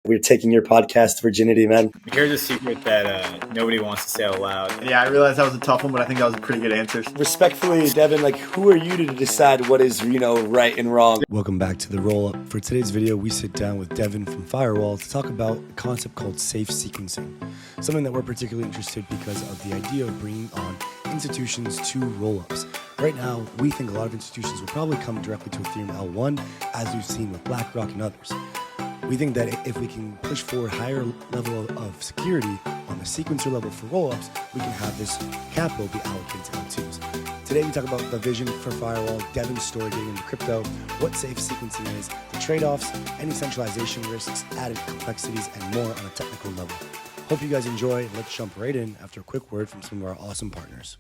We're taking your podcast virginity, man. Here's a secret that nobody wants to say out loud. Yeah, I realized that was a tough one, but I think that was a pretty good answer. Respectfully, Devin, who are you to decide what is, right and wrong? Welcome back to the Rollup. For today's video, we sit down with Devin from Firewall to talk about a concept called safe sequencing, something that we're particularly interested because of the idea of bringing on institutions to rollups. Right now, we think a lot of institutions will probably come directly to Ethereum L1, as we've seen with BlackRock and others. We think that if we can push forward higher level of security on the sequencer level for rollups, we can have this capital be allocated to L2s. Today we talk about the vision for Firewall, Devin's story getting into crypto, what safe sequencing is, the trade-offs, any centralization risks, added complexities, and more on a technical level. Hope you guys enjoy. Let's jump right in after a quick word from some of our awesome partners.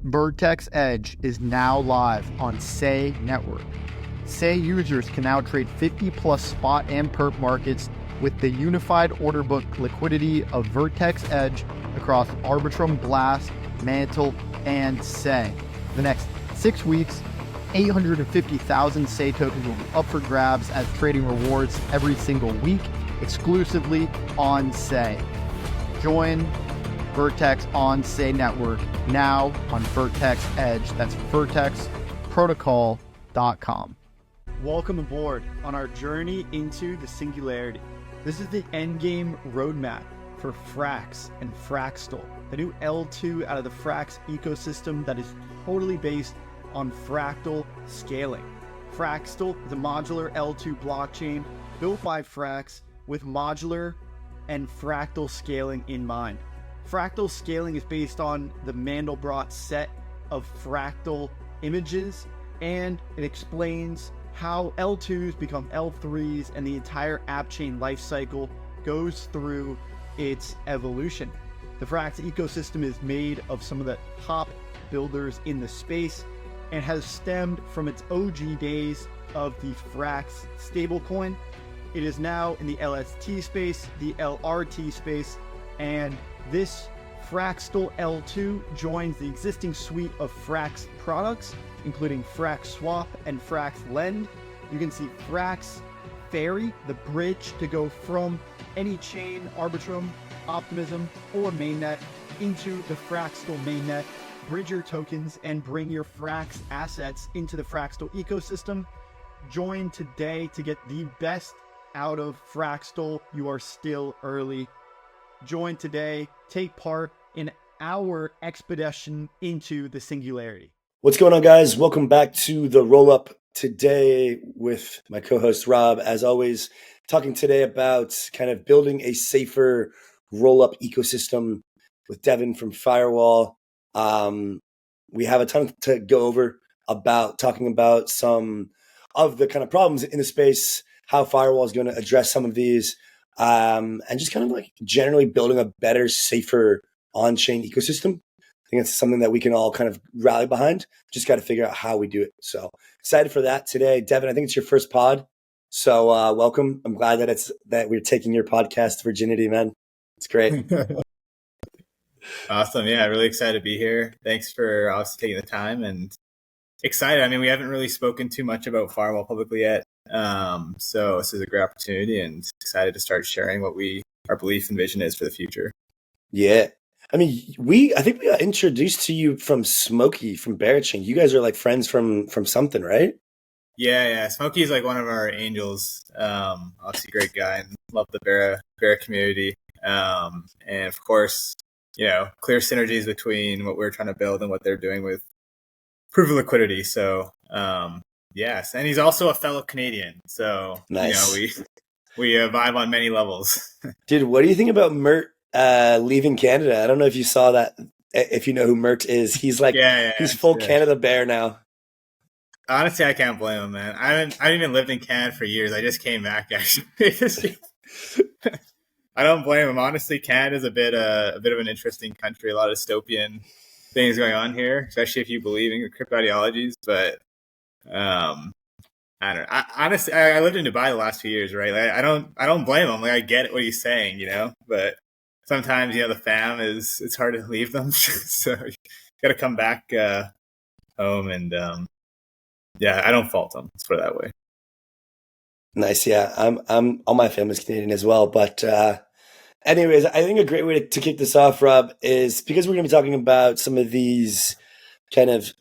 Vertex Edge is now live on Say Network. Say users can now trade 50 plus spot and perp markets with the unified order book liquidity of Vertex Edge across Arbitrum, Blast, Mantle, and Say. The next 6 weeks, 850,000 Say tokens will be up for grabs as trading rewards every single week, exclusively on Say. Join Vertex on Say Network now on Vertex Edge. That's vertexprotocol.com. Welcome aboard on our journey into the singularity. This is the endgame roadmap for Frax and Fraxtal, the new L2 out of the Frax ecosystem that is totally based on fractal scaling. Fraxtal is a modular L2 blockchain built by Frax with modular and fractal scaling in mind. Fractal scaling is based on the Mandelbrot set of fractal images, and it explains how L2s become L3s and the entire Appchain lifecycle goes through its evolution. The Frax ecosystem is made of some of the top builders in the space and has stemmed from its OG days of the Frax stablecoin. It is now in the LST space, the LRT space, and this Fraxtal L2 joins the existing suite of Frax products, including Frax Swap and Frax Lend. You can see Frax Ferry, the bridge to go from any chain, Arbitrum, Optimism, or mainnet into the Fraxtal mainnet. Bridge your tokens and bring your Frax assets into the Fraxtal ecosystem. Join today to get the best out of Fraxtal. You are still early. Join today, take part in our expedition into the singularity. What's going on, guys? Welcome back to the Rollup today with my co-host Rob. As always, talking today about kind of building a safer rollup ecosystem with Devin from Firewall. We have a ton to go over about talking about some of the kind of problems in the space, how Firewall is going to address some of these, and just kind of generally building a better, safer on-chain ecosystem. I think it's something that we can all kind of rally behind. Just got to figure out how we do it. So excited for that today. Devin, I think it's your first pod. So welcome. I'm glad that we're taking your podcast virginity, man. It's great. Awesome. Yeah, really excited to be here. Thanks for obviously taking the time and excited. I mean, we haven't really spoken too much about Firewall publicly yet. So this is a great opportunity and excited to start sharing what our belief and vision is for the future. Yeah. I mean, I think we got introduced to you from Smokey from Barachain. You guys are friends from something, right? Yeah. Smokey is one of our angels. Obviously, great guy and love the Bara community. And of course, clear synergies between what we're trying to build and what they're doing with proof of liquidity. So, yes, and he's also a fellow Canadian. So, nice. We vibe on many levels. Dude, what do you think about Mert leaving Canada? I don't know if you saw that. If you know who Mert is, he's he's full Canada bear now. Honestly, I can't blame him, man. I haven't even lived in Canada for years. I just came back actually. I don't blame him. Honestly, Canada's a bit of an interesting country. A lot of dystopian things going on here, especially if you believe in crypto ideologies. But I don't know. Honestly, I lived in Dubai the last few years, right? I don't blame him. I get what he's saying, but sometimes, the fam it's hard to leave them. So you got to come back home. And I don't fault them. Let's put it that way. Nice. Yeah. I'm all my family's Canadian as well. But anyways, I think a great way to kick this off, Rob, is because we're going to be talking about some of these kind of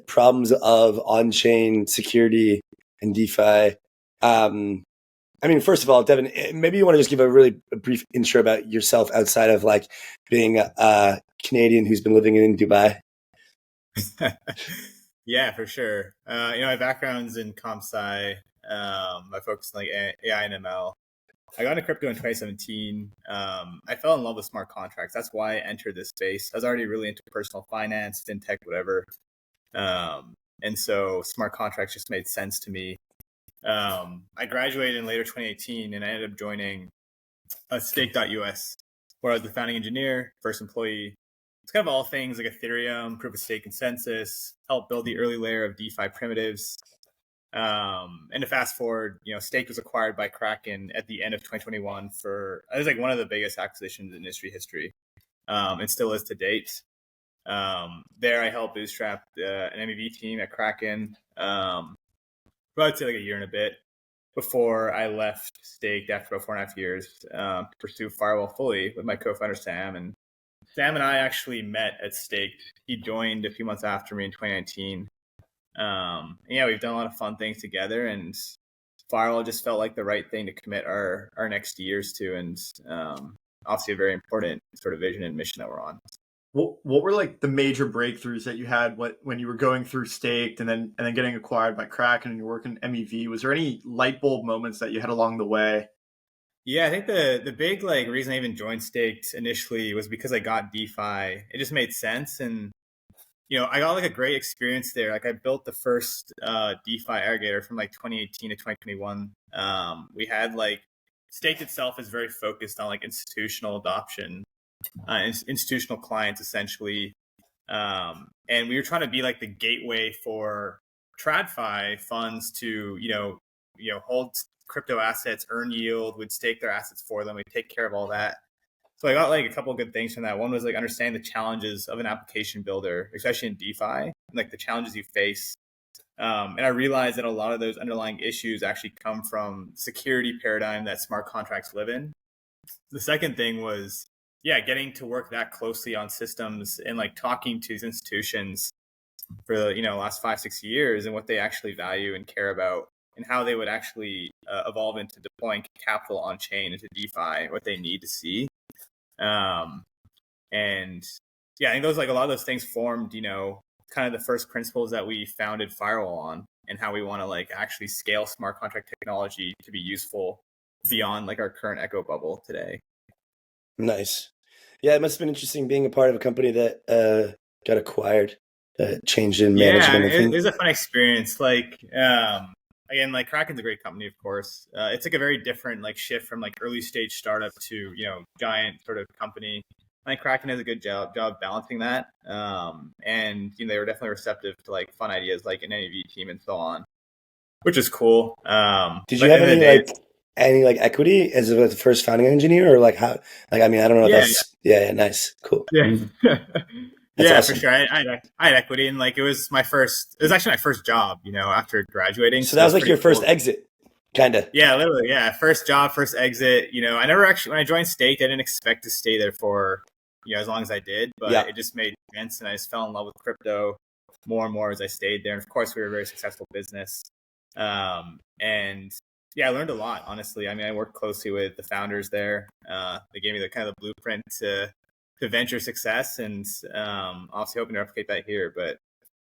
problems of on-chain security and DeFi. I mean, first of all, Devin, maybe you want to just give a really brief intro about yourself outside of like being a Canadian who's been living in Dubai. Yeah, for sure. My background's in comp sci. I focus on like AI and ML. I got into crypto in 2017. I fell in love with smart contracts. That's why I entered this space. I was already really into personal finance, fintech, whatever. And so smart contracts just made sense to me. I graduated in later 2018 and I ended up joining stake.us, where I was the founding engineer, first employee. It's kind of all things like Ethereum, proof of stake consensus, helped build the early layer of DeFi primitives. And to fast forward, Stake was acquired by Kraken at the end of 2021 it was like one of the biggest acquisitions in industry history, and still is to date. There I helped bootstrap an MEV team at Kraken, for I'd say like a year and a bit before I left Stake after about 4.5 years to pursue Firewall fully with my co-founder Sam. And Sam and I actually met at Stake. He joined a few months after me in 2019. Yeah, we've done a lot of fun things together, and Firewall just felt like the right thing to commit our next years to, and obviously a very important sort of vision and mission that we're on. What were like the major breakthroughs that you had when you were going through Staked and then getting acquired by Kraken and you're working MEV? Was there any light bulb moments that you had along the way? Yeah, I think the big like reason I even joined Staked initially was because I got DeFi. It just made sense, and I got like a great experience there. Like I built the first DeFi aggregator from like 2018 to 2021. We had like Staked itself is very focused on like institutional adoption, institutional clients essentially, and we were trying to be like the gateway for TradFi funds to hold crypto assets, earn yield, would stake their assets for them. We take care of all that. So I got like a couple of good things from that. One was like understanding the challenges of an application builder, especially in DeFi, and like the challenges you face. And I realized that a lot of those underlying issues actually come from security paradigm that smart contracts live in. The second thing was, getting to work that closely on systems and like talking to these institutions for the last 5-6 years and what they actually value and care about, and how they would actually evolve into deploying capital on chain into DeFi, what they need to see. And I think those like a lot of those things formed, kind of the first principles that we founded Firewall on, and how we want to like actually scale smart contract technology to be useful beyond like our current echo bubble today. Nice. Yeah, it must have been interesting being a part of a company that got acquired, changed in management. Yeah, it was a fun experience. Like, again, like Kraken's a great company, of course. It's like a very different like shift from like early stage startup to giant sort of company. I think Kraken does a good job balancing that, and they were definitely receptive to like fun ideas like an NAV team and so on, which is cool. Did you have any equity as the first founding engineer, or like how? Like, I mean, I don't know. Yeah, nice, cool. Yeah. Yeah, awesome. For sure. I had equity, and like it was actually my first job, after graduating. So that was like your first exit, kind of. Yeah, literally. Yeah, first job, first exit. I never actually, when I joined Stake, I didn't expect to stay there for as long as I did, but it just made sense, and I just fell in love with crypto more and more as I stayed there. And of course, we were a very successful business, and I learned a lot. Honestly, I mean, I worked closely with the founders there. They gave me the kind of the blueprint to venture success, and obviously hoping to replicate that here. But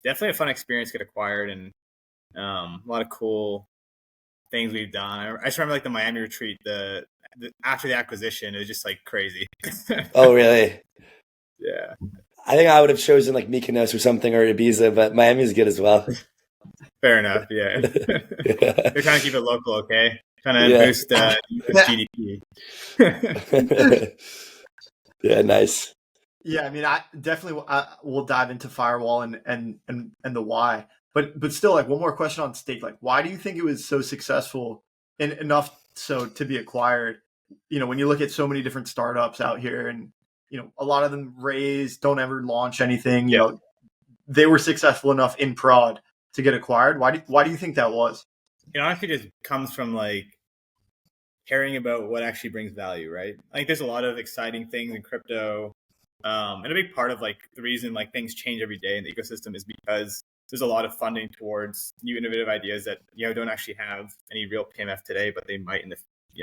definitely a fun experience, get acquired, and a lot of cool things we've done. I just remember like the Miami retreat, the after the acquisition, it was just like crazy. Oh, really? Yeah. I think I would have chosen like Mykonos or something, or Ibiza, but Miami is good as well. Fair enough. Yeah. They're trying to keep it local, okay? Trying to boost GDP. Yeah, nice. Yeah, I mean, I definitely we'll dive into Firewall and the why. But still, like one more question on Stake. Like, why do you think it was so successful and enough so to be acquired? When you look at so many different startups out here, and a lot of them don't ever launch anything. They were successful enough in prod to get acquired. Why do you think that was? it honestly just comes from like caring about what actually brings value, right? I think there's a lot of exciting things in crypto. And a big part of like the reason like things change every day in the ecosystem is because there's a lot of funding towards new innovative ideas that, don't actually have any real PMF today, but they might in the,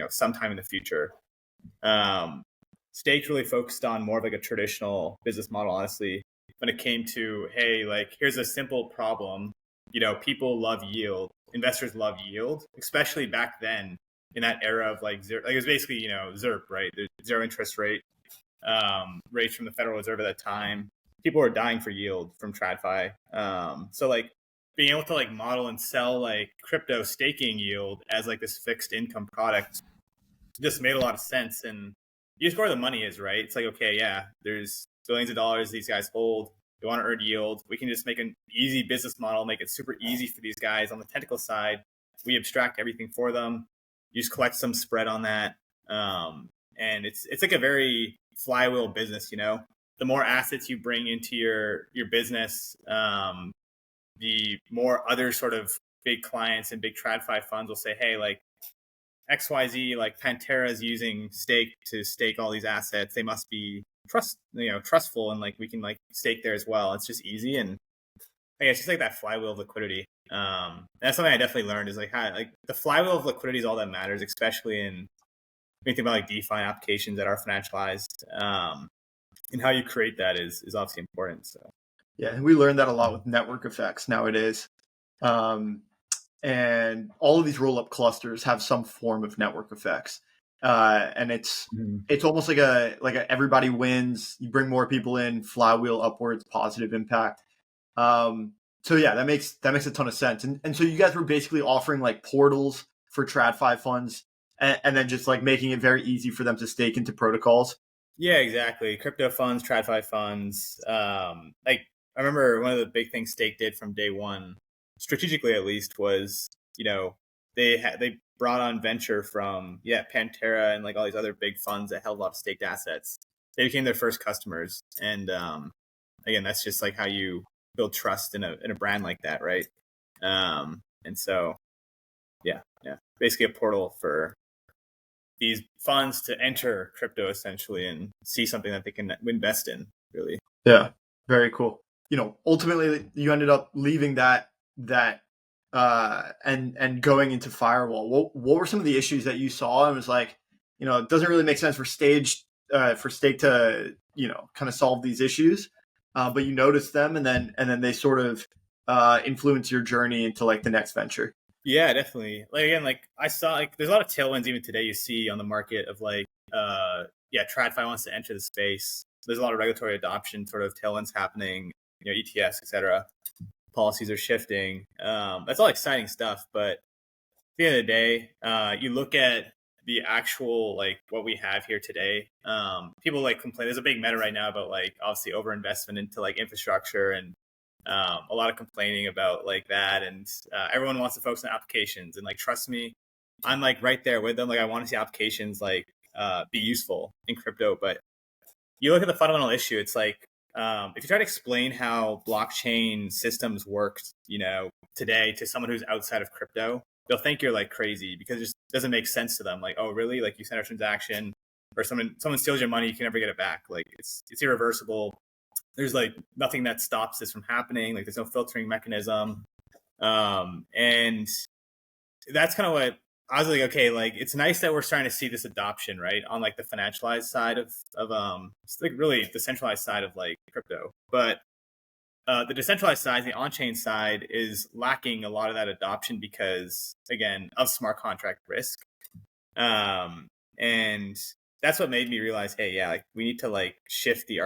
sometime in the future. Stakes really focused on more of like a traditional business model, honestly, when it came to, hey, like here's a simple problem. People love yield. Investors love yield, especially back then in that era of like zero. Like it was basically, ZERP, right? There's zero interest rate rates from the Federal Reserve at that time. People were dying for yield from TradFi. So like being able to like model and sell like crypto staking yield as like this fixed income product just made a lot of sense. And you just where the money is, right? It's like, okay, yeah, there's billions of dollars these guys hold. They want to earn yield. We can just make an easy business model, make it super easy for these guys on the technical side. We abstract everything for them. You just collect some spread on that. And it's like a very flywheel business, The more assets you bring into your business, the more other sort of big clients and big TradFi funds will say, hey, like XYZ, like Pantera is using stake to stake all these assets. They must be trustful, and like we can like stake there as well. It's just easy, and it's just like that flywheel of liquidity. That's something I definitely learned is like how like the flywheel of liquidity is all that matters, especially in when you think about like DeFi applications that are financialized. And how you create that is obviously important. So yeah, we learned that a lot with network effects nowadays. And all of these roll-up clusters have some form of network effects. And it's almost like a everybody wins, you bring more people in, flywheel upwards, positive impact. So yeah, that makes a ton of sense. And so you guys were basically offering like portals for TradFi funds and then just like making it very easy for them to stake into protocols. Yeah, exactly. Crypto funds, TradFi funds. Like I remember one of the big things Stake did from day one, strategically at least, was they brought on venture from Pantera and like all these other big funds that held a lot of staked assets. They became their first customers, and again, that's just like how you build trust in a brand like that, right? And so, yeah, basically a portal for these funds to enter crypto essentially and see something that they can invest in, really. Yeah, very cool. Ultimately you ended up leaving that and going into Firewall. What were some of the issues that you saw and was like, it doesn't really make sense for Stake to, kind of solve these issues, but you noticed them and then they sort of influence your journey into like the next venture. Yeah, definitely. Like again, like I saw like there's a lot of tailwinds even today you see on the market of like TradFi wants to enter the space. There's a lot of regulatory adoption sort of tailwinds happening, ETFs, etc. Policies are shifting. That's all exciting stuff, but at the end of the day, you look at the actual like what we have here today. People like complain. There's a big meta right now about like obviously overinvestment into like infrastructure and a lot of complaining about like that, and everyone wants to focus on applications. And like, trust me, I'm like right there with them. Like, I want to see applications like be useful in crypto. But you look at the fundamental issue. It's like if you try to explain how blockchain systems work, today to someone who's outside of crypto, they'll think you're like crazy because it just doesn't make sense to them. Like, oh, really? Like you send a transaction, or someone steals your money, you can never get it back. Like it's irreversible. There's like nothing that stops this from happening. Like there's no filtering mechanism. And that's kind of what I was like, okay, like it's nice that we're starting to see this adoption, right? On like the financialized side of it's like really the centralized side of like crypto. But the decentralized side, the on-chain side is lacking a lot of that adoption because again, of smart contract risk. And that's what made me realize, hey, yeah, like we need to like shift the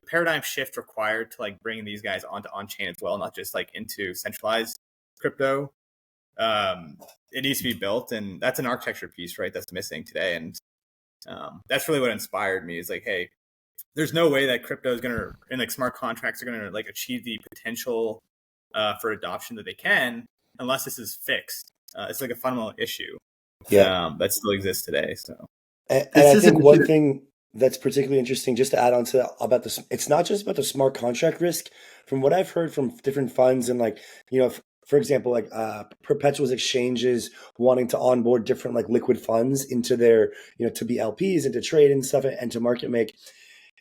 paradigm shift required to like bring these guys onto on-chain as well, not just like into centralized crypto. It needs to be built, and that's an architecture piece, right? That's missing today, and that's really what inspired me. Is like, hey, there's no way that crypto is gonna and like smart contracts are gonna like achieve the potential for adoption that they can unless this is fixed. It's like a fundamental issue that still exists today. So. And I think one thing that's particularly interesting, just to add on to that, about this, it's not just about the smart contract risk. From what I've heard from different funds and like, for example, like perpetuals exchanges wanting to onboard different like liquid funds into their, to be LPs and to trade and stuff and to market make.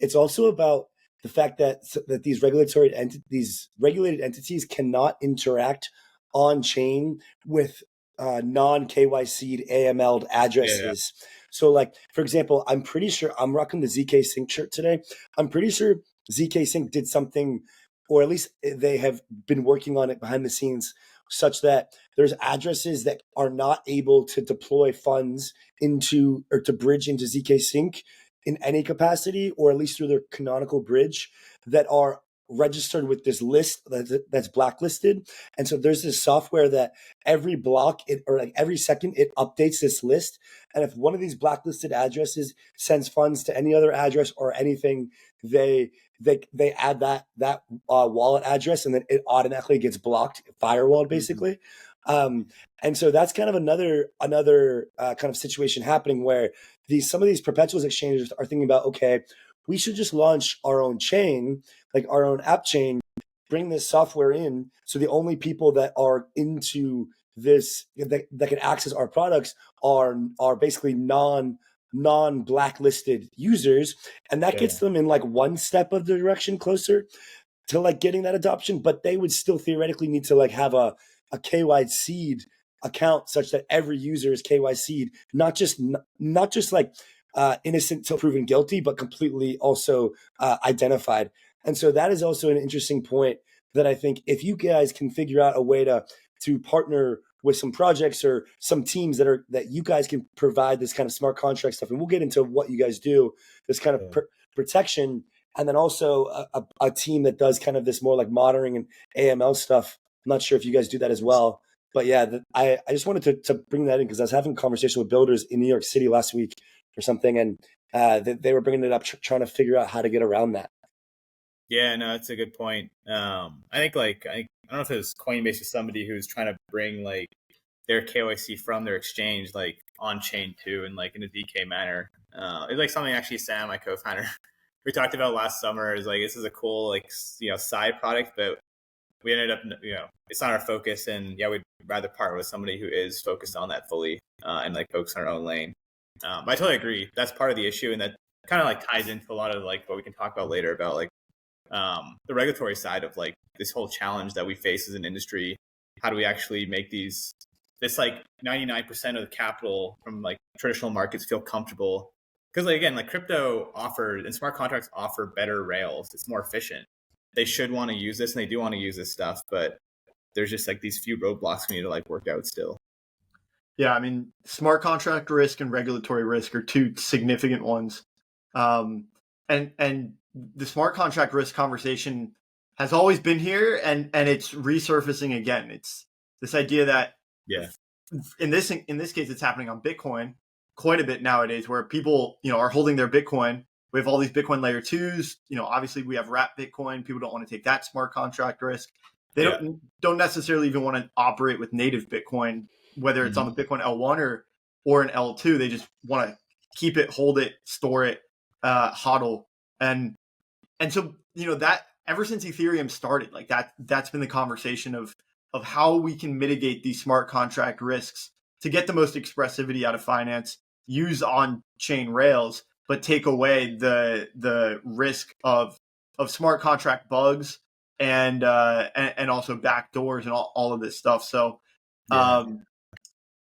It's also about the fact that these regulated entities cannot interact on chain with non KYC'd AML'd addresses. Yeah. So, like for example, I'm pretty sure I'm rocking the ZK Sync shirt today. I'm pretty sure ZK Sync did something, or at least they have been working on it behind the scenes, such that there's addresses that are not able to deploy funds into or to bridge into ZK Sync in any capacity, or at least through their canonical bridge, that are registered with this list that's blacklisted. And so there's this software that every block or like every second it updates this list. And if one of these blacklisted addresses sends funds to any other address or anything, they add that wallet address, and then it automatically gets blocked, firewalled basically. And so that's kind of another kind of situation happening where some of these perpetuals exchanges are thinking about, okay, we should just launch our own chain, like our own Appchain, bring this software in, so the only people that are into this that can access our products are basically non blacklisted users, and that gets them in like one step of the direction closer to like getting that adoption. But they would still theoretically need to like have a KYC'd account such that every user is KYC'd, not just like innocent till proven guilty, but completely also identified. And so that is also an interesting point that I think if you guys can figure out a way to partner with some projects or some teams that you guys can provide this kind of smart contract stuff, and we'll get into what you guys do, this kind of protection, and then also a team that does kind of this more like monitoring and AML stuff. I'm not sure if you guys do that as well, but yeah, I just wanted to bring that in because I was having a conversation with builders in New York City last week or something, and they were bringing it up, trying to figure out how to get around that. Yeah, no, that's a good point. I think I don't know if it was Coinbase or somebody who's trying to bring like their KYC from their exchange like on chain too, and like in a DK manner. It's like something actually Sam, my co-founder, we talked about last summer. Is like this is a cool like side product, but we ended up it's not our focus, and yeah, we'd rather partner with somebody who is focused on that fully and like focus on our own lane. But I totally agree. That's part of the issue, and that kind of like ties into a lot of like what we can talk about later about like the regulatory side of like this whole challenge that we face as an industry. How do we actually make this like 99% of the capital from like traditional markets feel comfortable? Because like, again, like crypto offers and smart contracts offer better rails. It's more efficient. They should want to use this, and they do want to use this stuff, but there's just like these few roadblocks we need to like work out still. Yeah, I mean, smart contract risk and regulatory risk are two significant ones. And the smart contract risk conversation has always been here, and it's resurfacing again. It's this idea that in this case, it's happening on Bitcoin quite a bit nowadays, where people are holding their Bitcoin. We have all these Bitcoin layer 2s. Obviously we have wrapped Bitcoin. People don't want to take that smart contract risk. They don't necessarily even want to operate with native Bitcoin, whether it's on the Bitcoin L1 or an L2. They just want to keep it, hold it, store it, hodl. And so, that ever since Ethereum started, like that's been the conversation of how we can mitigate these smart contract risks to get the most expressivity out of finance, use on-chain rails, but take away the risk of smart contract bugs and also backdoors and all of this stuff. So, I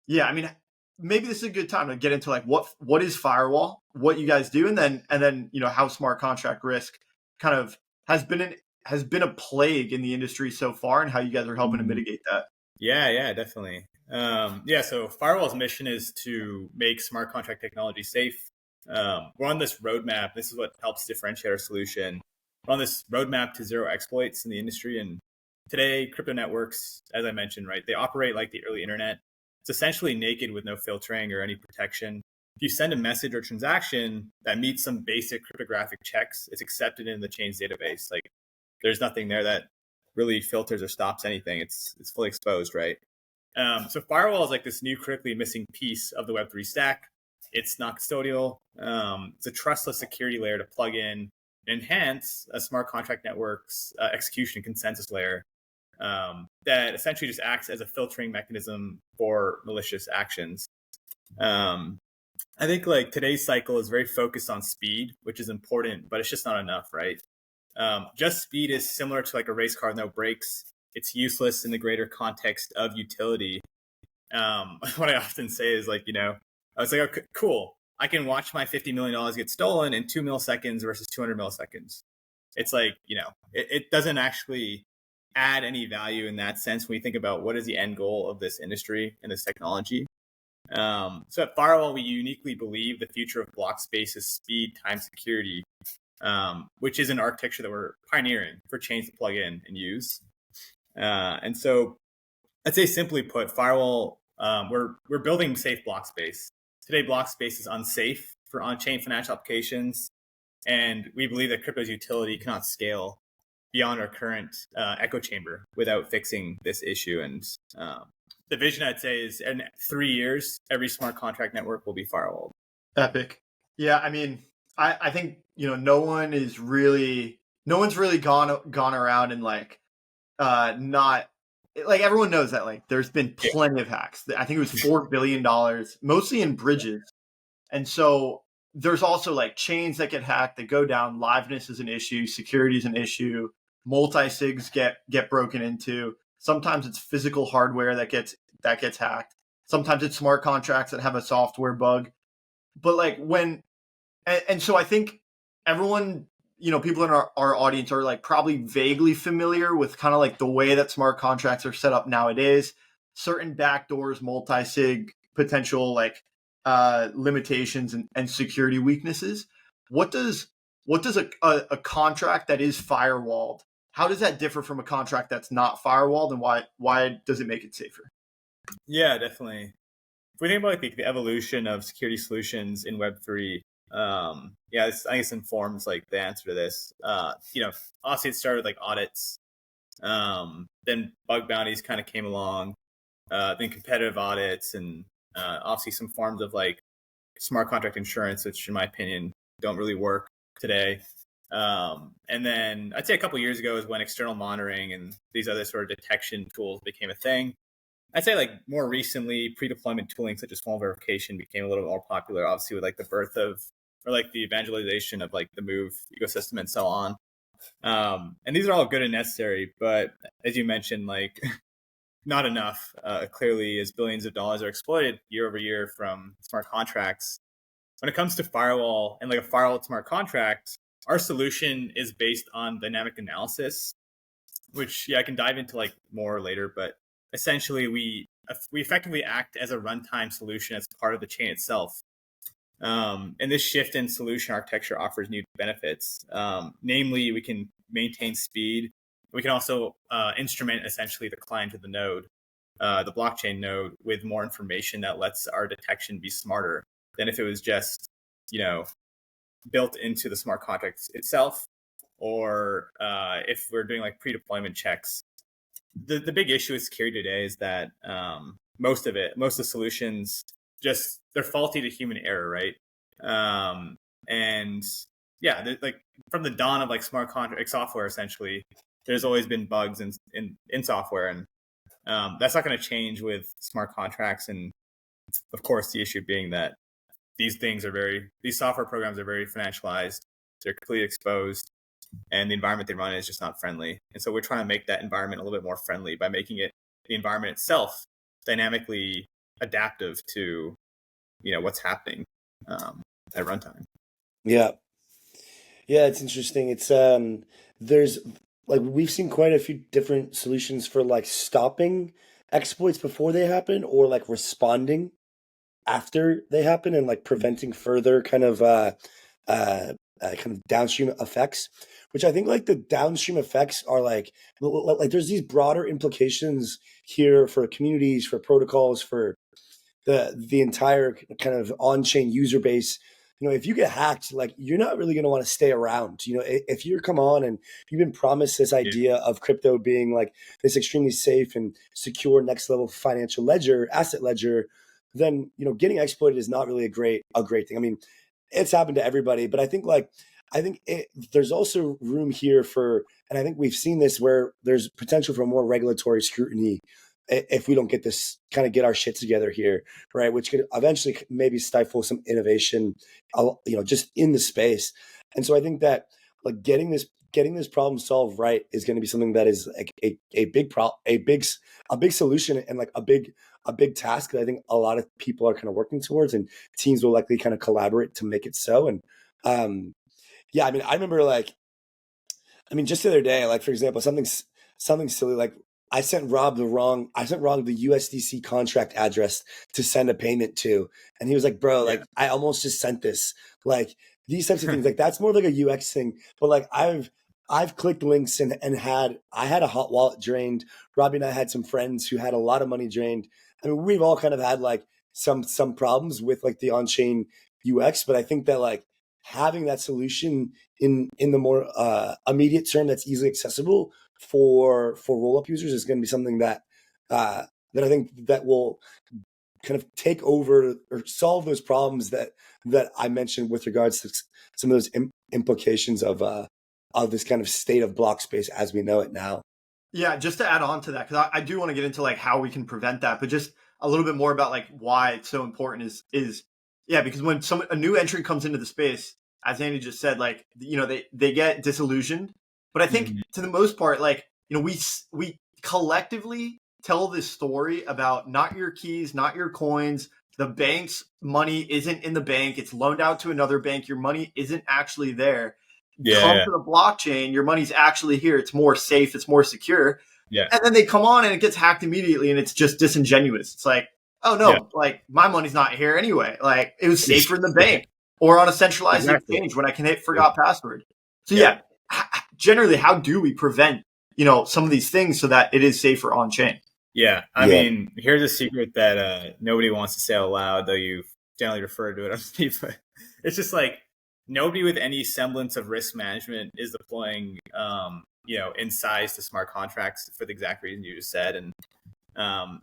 mean, maybe this is a good time to get into like what is Firewall, what you guys do, and then how smart contract risk kind of has been a plague in the industry so far, and how you guys are helping to mitigate that. Yeah, definitely. So Firewall's mission is to make smart contract technology safe. We're on this roadmap. This is what helps differentiate our solution. We're on this roadmap to zero exploits in the industry. And today, crypto networks, as I mentioned, right, they operate like the early internet. It's essentially naked with no filtering or any protection. If you send a message or transaction that meets some basic cryptographic checks, it's accepted in the chain's database. Like there's nothing there that really filters or stops anything. It's fully exposed, right? So Firewall is like this new critically missing piece of the Web3 stack. It's not custodial. It's a trustless security layer to plug in and enhance a smart contract network's execution consensus layer. that essentially just acts as a filtering mechanism for malicious actions. I think like today's cycle is very focused on speed, which is important, but it's just not enough, right? Just speed is similar to like a race car with no brakes. It's useless in the greater context of utility. What I often say is like, I was like, okay, cool. I can watch my $50 million get stolen in 2 milliseconds versus 200 milliseconds. It's like, it doesn't actually add any value in that sense when you think about what is the end goal of this industry and this technology. So at Firewall, we uniquely believe the future of Blockspace is speed times security, which is an architecture that we're pioneering for chains to plug in and use. And so I'd say simply put, Firewall, we're building safe Blockspace. Today, Blockspace is unsafe for on-chain financial applications, and we believe that crypto's utility cannot scale beyond our current echo chamber without fixing this issue. And the vision, I'd say, is in 3 years, every smart contract network will be firewalled. Epic. Yeah, I mean, I think no one's really gone around and not like everyone knows that like there's been plenty of hacks. I think it was $4 billion, mostly in bridges, and so there's also like chains that get hacked that go down. Liveness is an issue, security is an issue, multi-sigs get broken into. Sometimes it's physical hardware that gets hacked. Sometimes it's smart contracts that have a software bug. But like and so I think everyone, people in our audience are like probably vaguely familiar with kind of like the way that smart contracts are set up nowadays. Certain backdoors, multi-sig, potential like limitations and security weaknesses. What does a contract that is firewalled, how does that differ from a contract that's not firewalled, and why does it make it safer? Yeah, definitely. If we think about like the evolution of security solutions in Web3, I think this informs like the answer to this. Obviously it started with like audits, then bug bounties kind of came along, then competitive audits, and obviously some forms of like smart contract insurance, which in my opinion don't really work today. And then I'd say a couple of years ago is when external monitoring and these other sort of detection tools became a thing. I'd say like more recently, pre-deployment tooling such as formal verification became a little more popular, obviously with like the birth of, or like the evangelization of like the Move ecosystem and so on. And these are all good and necessary, but as you mentioned, like not enough. Clearly, as billions of dollars are exploited year over year from smart contracts. When it comes to firewall and like a firewall smart contract, our solution is based on dynamic analysis, which I can dive into like more later, but essentially we effectively act as a runtime solution as part of the chain itself. And this shift in solution architecture offers new benefits. Namely, we can maintain speed. We can also instrument essentially the client of the node, the blockchain node, with more information that lets our detection be smarter than if it was just, built into the smart contract itself, or if we're doing like pre-deployment checks. The big issue with security today is that most of the solutions they're faulty to human error, right? And yeah, like from the dawn of like smart contract software, essentially, there's always been bugs in software, and that's not going to change with smart contracts. And of course, the issue being that these software programs are very financialized, they're clearly exposed, and the environment they run in is just not friendly. And so we're trying to make that environment a little bit more friendly by making the environment itself dynamically adaptive to, what's happening at runtime. Yeah, it's interesting. It's there's like we've seen quite a few different solutions for like stopping exploits before they happen, or like responding after they happen, and like preventing further kind of downstream effects, which I think like the downstream effects are like there's these broader implications here for communities, for protocols, for the entire kind of on-chain user base. If you get hacked, like you're not really going to want to stay around. If you come on and you've been promised this idea of crypto being like this extremely safe and secure next level financial asset ledger, then getting exploited is not really a great thing. I mean, it's happened to everybody, but I think like I think there's also room here for, and I think we've seen this where there's potential for more regulatory scrutiny if we don't get our shit together here, right? Which could eventually maybe stifle some innovation, just in the space. And so I think that like getting this problem solved right is going to be something that is like a big solution and like a big task that I think a lot of people are kind of working towards, and teams will likely kind of collaborate to make it so. And yeah, I mean, I remember just the other day, like for example, something silly, like I sent Rob the USDC contract address to send a payment to, and he was like, "Bro, like I almost just sent this." Like these types of things, like that's more like a UX thing. But like I've clicked links and I had a hot wallet drained. Robbie and I had some friends who had a lot of money drained. I mean, we've all kind of had like some problems with like the on-chain UX, but I think that like having that solution in the more immediate term that's easily accessible for Rollup users is going to be something that I think that will kind of take over or solve those problems that I mentioned with regards to some of those implications of this kind of state of block space as we know it now. Yeah, just to add on to that, because I do want to get into like how we can prevent that, but just a little bit more about like why it's so important is yeah, because when a new entrant comes into the space, as Andy just said, like they get disillusioned. But I think to the most part, like we collectively tell this story about not your keys, not your coins. The bank's money isn't in the bank; it's loaned out to another bank. Your money isn't actually there. Come to the blockchain, your money's actually here. It's more safe. It's more secure. Yeah. And then they come on and it gets hacked immediately, and it's just disingenuous. It's like, oh no, like my money's not here anyway. Like it was safer in the bank or on a centralized exchange when I can hit forgot password. So generally, how do we prevent some of these things so that it is safer on chain? Yeah, I mean, here's a secret that nobody wants to say out loud, though you generally refer to it underneath. But it's just like nobody with any semblance of risk management is deploying, in size to smart contracts for the exact reason you just said. And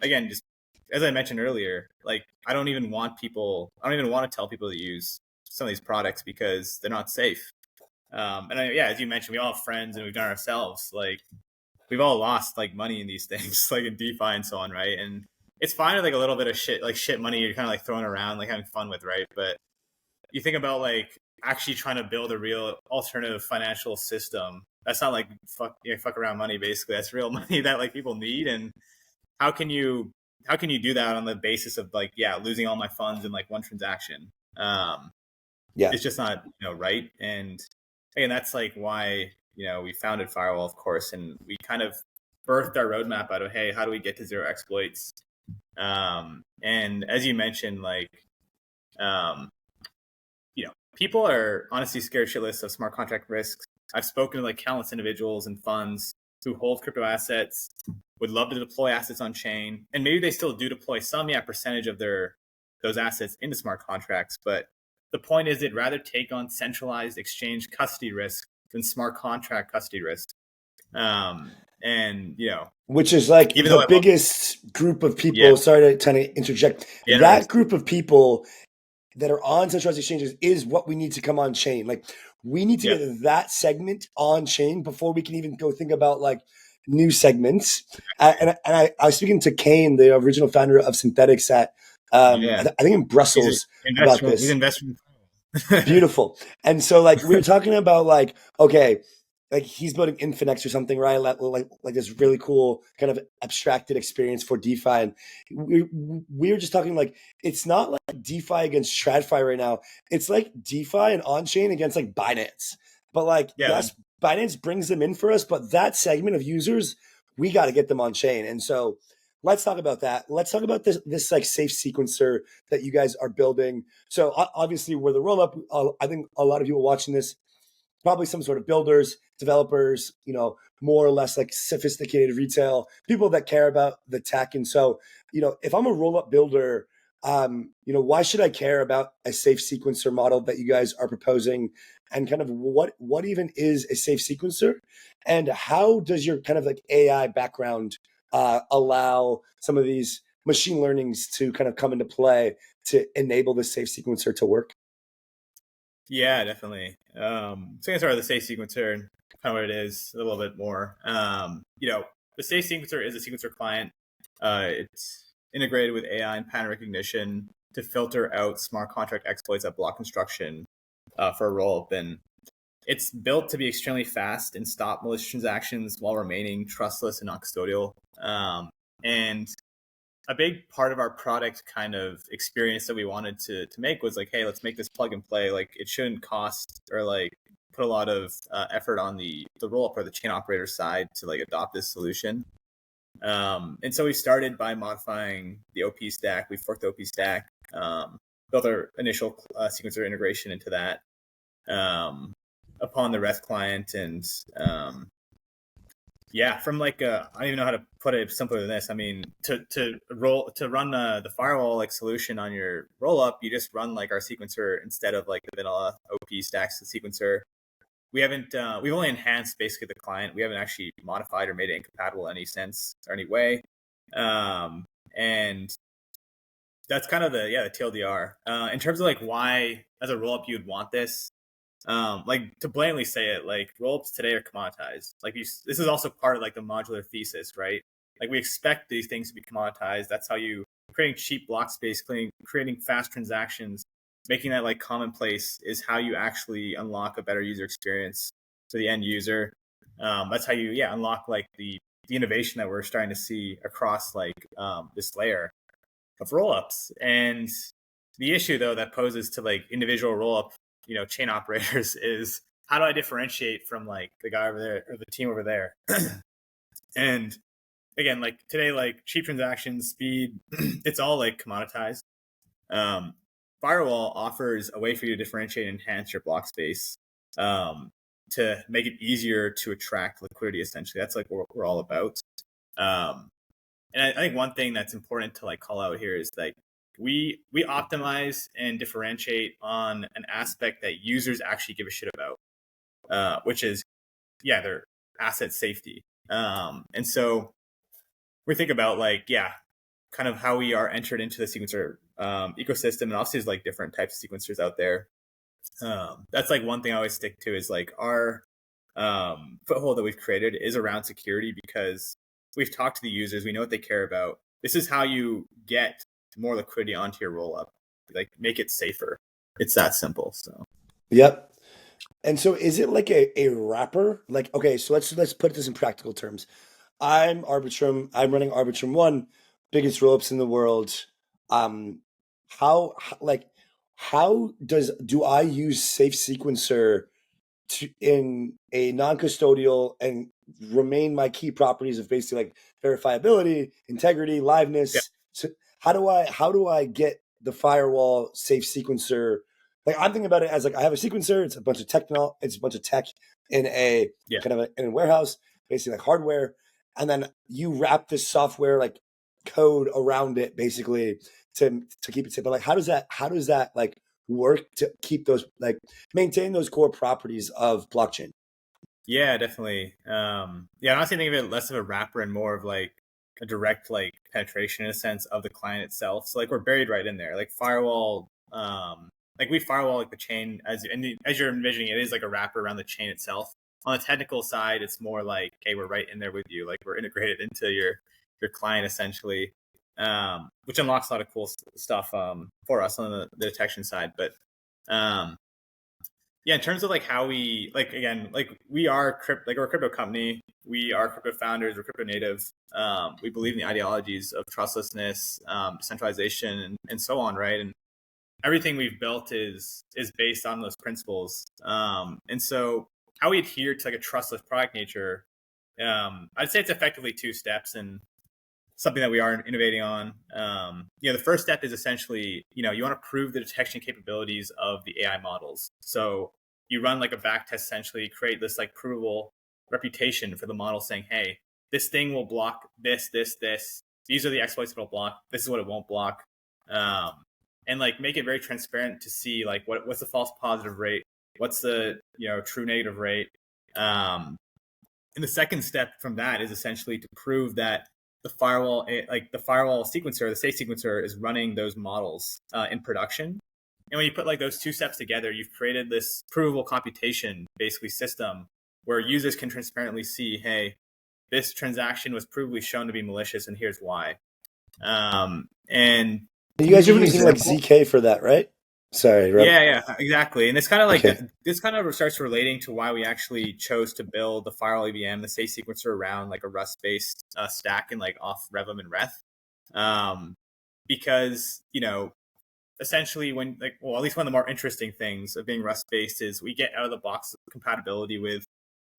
again, just as I mentioned earlier, like I don't even want to tell people to use some of these products because they're not safe. As you mentioned, we all have friends and we've done it ourselves. Like we've all lost like money in these things, like in DeFi and so on, right? And it's fine with like a little bit of shit money you're kind of like throwing around, like having fun with, right? But you think about like actually trying to build a real alternative financial system. That's not like fuck around money, basically. That's real money that like people need. And how can you do that on the basis of like, losing all my funds in like one transaction? It's just not, right. And that's like why, we founded Firewall, of course, and we kind of birthed our roadmap out of, hey, how do we get to zero exploits? And as you mentioned, like, people are honestly scared shitless of smart contract risks. I've spoken to like countless individuals and funds who hold crypto assets, would love to deploy assets on chain, and maybe they still do deploy some percentage of those assets into smart contracts. But the point is, they'd rather take on centralized exchange custody risk than smart contract custody risk. Which is like the biggest group of people. Sorry to kind of interject. That group of people that are on centralized exchanges is what we need to come on chain. Like we need to get that segment on chain before we can even go think about like new segments. And I was speaking to Kane, the original founder of Synthetics at I think in Brussels about this. He's investing. Beautiful. And so like we were talking about like, okay, like he's building Infinex or something, right? Like this really cool kind of abstracted experience for DeFi. And we were just talking like, it's not like DeFi against TradFi right now. It's like DeFi and on-chain against like Binance. But like, yes, Binance brings them in for us, but that segment of users, we got to get them on chain. And so let's talk about that. Let's talk about this like safe sequencer that you guys are building. So obviously we're the Rollup. I think a lot of people watching this, probably some sort of builders, developers, more or less like sophisticated retail, people that care about the tech. And so, if I'm a Rollup builder, why should I care about a safe sequencer model that you guys are proposing? And kind of what even is a safe sequencer? And how does your kind of like AI background allow some of these machine learnings to kind of come into play to enable the safe sequencer to work? Yeah, definitely. So I'm gonna start with the safe sequencer and kind of what it is a little bit more. The safe sequencer is a sequencer client. It's integrated with AI and pattern recognition to filter out smart contract exploits that block construction for a rollup. And it's built to be extremely fast and stop malicious transactions while remaining trustless and non custodial. And a big part of our product kind of experience that we wanted to make was like, hey, let's make this plug and play. Like, it shouldn't cost or like put a lot of effort on the rollup or the chain operator side to like adopt this solution. And so we started by modifying the OP stack. We forked the OP stack, built our initial sequencer integration into that upon the REST client, and from like I don't even know how to put it simpler than this. I mean, to run the firewall like solution on your rollup, you just run like our sequencer instead of like the vanilla OP stacks sequencer. We've only enhanced basically the client. We haven't actually modified or made it incompatible in any sense or any way. And that's kind of the TLDR. In terms of like why as a rollup you would want this, like to blatantly say it, like rollups today are commoditized. Like this is also part of like the modular thesis, right? Like we expect these things to be commoditized. That's how you creating cheap block space, creating fast transactions, making that like commonplace is how you actually unlock a better user experience for the end user. That's how you unlock like the innovation that we're starting to see across like this layer of rollups. And the issue though that poses to like individual rollup chain operators is how do I differentiate from like the guy over there or the team over there? And again, like today, like cheap transactions, speed, it's all like commoditized. Firewall offers a way for you to differentiate and enhance your block space to make it easier to attract liquidity. Essentially, that's like what we're all about. And I think one thing that's important to like call out here is like we optimize and differentiate on an aspect that users actually give a shit about, which is their asset safety. And so we think about like kind of how we are entered into the sequencer ecosystem, and obviously there's like different types of sequencers out there. That's like one thing I always stick to is like our foothold that we've created is around security because we've talked to the users, we know what they care about. This is how you get more liquidity onto your rollup, like make it safer. It's that simple. So Yep. And so is it like a wrapper? Like, okay, so let's put this in practical terms. I'm Arbitrum. I'm running Arbitrum 1, biggest rollups in the world. How do I use Safe Sequencer in a non-custodial and remain my key properties of basically like verifiability, integrity, liveness? yeah. So how do I get the firewall Safe Sequencer? Like I'm thinking about it as like I have a sequencer. It's a bunch of tech in a in a warehouse, basically like hardware, and then you wrap this software like code around it, basically to keep it safe. But like, how does that like work to keep those like maintain those core properties of blockchain? Yeah, definitely. I honestly think of it less of a wrapper and more of like a direct like penetration in a sense of the client itself. So like we're buried right in there. Like firewall, like we firewall like the chain as you're envisioning it is like a wrapper around the chain itself. On the technical side, it's more like, hey, we're right in there with you. Like we're integrated into your client essentially, which unlocks a lot of cool stuff for us on the detection side. But in terms of like how we like again, like we're a crypto company. We are crypto founders. We're crypto native. We believe in the ideologies of trustlessness, decentralization, and so on, right? And everything we've built is based on those principles. And so how we adhere to like a trustless product nature, I'd say it's effectively two steps and something that we are innovating on. The first step is essentially, you want to prove the detection capabilities of the AI models. So you run like a back test, essentially create this like provable reputation for the model saying, hey, this thing will block this. These are the exploits it'll block. This is what it won't block. And like make it very transparent to see like what's the false positive rate, what's the true negative rate. And the second step from that is essentially to prove that the firewall sequencer, the safe sequencer, is running those models in production. And when you put like those two steps together, you've created this provable computation basically system where users can transparently see, hey, this transaction was provably shown to be malicious, and here's why. And you guys are give an using like example? ZK for that, right? Sorry, Rob. yeah, exactly. And it's kind of like Okay. this kind of starts relating to why we actually chose to build the Firewall EVM, the safe sequencer around like a Rust-based stack and like off Revum and Reth. Because, essentially when like, well, at least one of the more interesting things of being Rust-based is we get out of the box compatibility with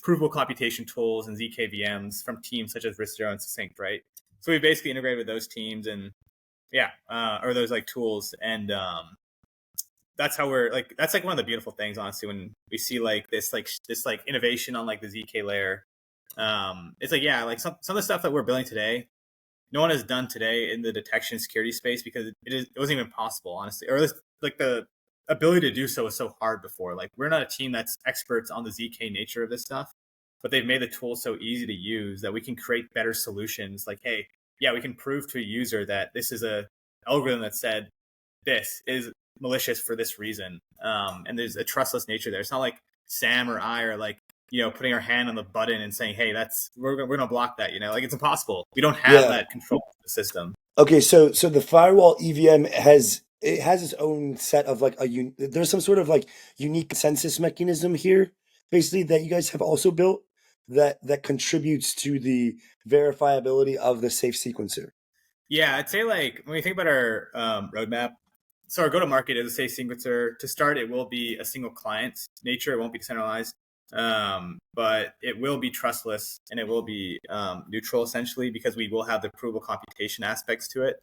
provable computation tools and ZK VMs from teams such as Risk0 and Succinct, right? So we basically integrated with those teams and or those like tools. And that's how we're like, that's like one of the beautiful things, honestly, when we see like this innovation on like the ZK layer. It's like, yeah, like some of the stuff that we're building today, no one has done today in the detection security space because it wasn't even possible, honestly, or at least like the ability to do so was so hard before. Like we're not a team that's experts on the ZK nature of this stuff, but they've made the tool so easy to use that we can create better solutions. Like, hey, yeah, we can prove to a user that this is a algorithm that said this is malicious for this reason. And there's a trustless nature there. It's not like Sam or I are like, putting our hand on the button and saying, hey, we're going to block that, like it's impossible. We don't have that control of the system. Okay. So the Firewall EVM has its own set of like there's some sort of like unique consensus mechanism here, basically, that you guys have also built that contributes to the verifiability of the safe sequencer. Yeah, I'd say like when we think about our roadmap, so our go-to-market is a safe sequencer. To start, it will be a single client nature. It won't be decentralized, but it will be trustless and it will be neutral essentially because we will have the provable computation aspects to it.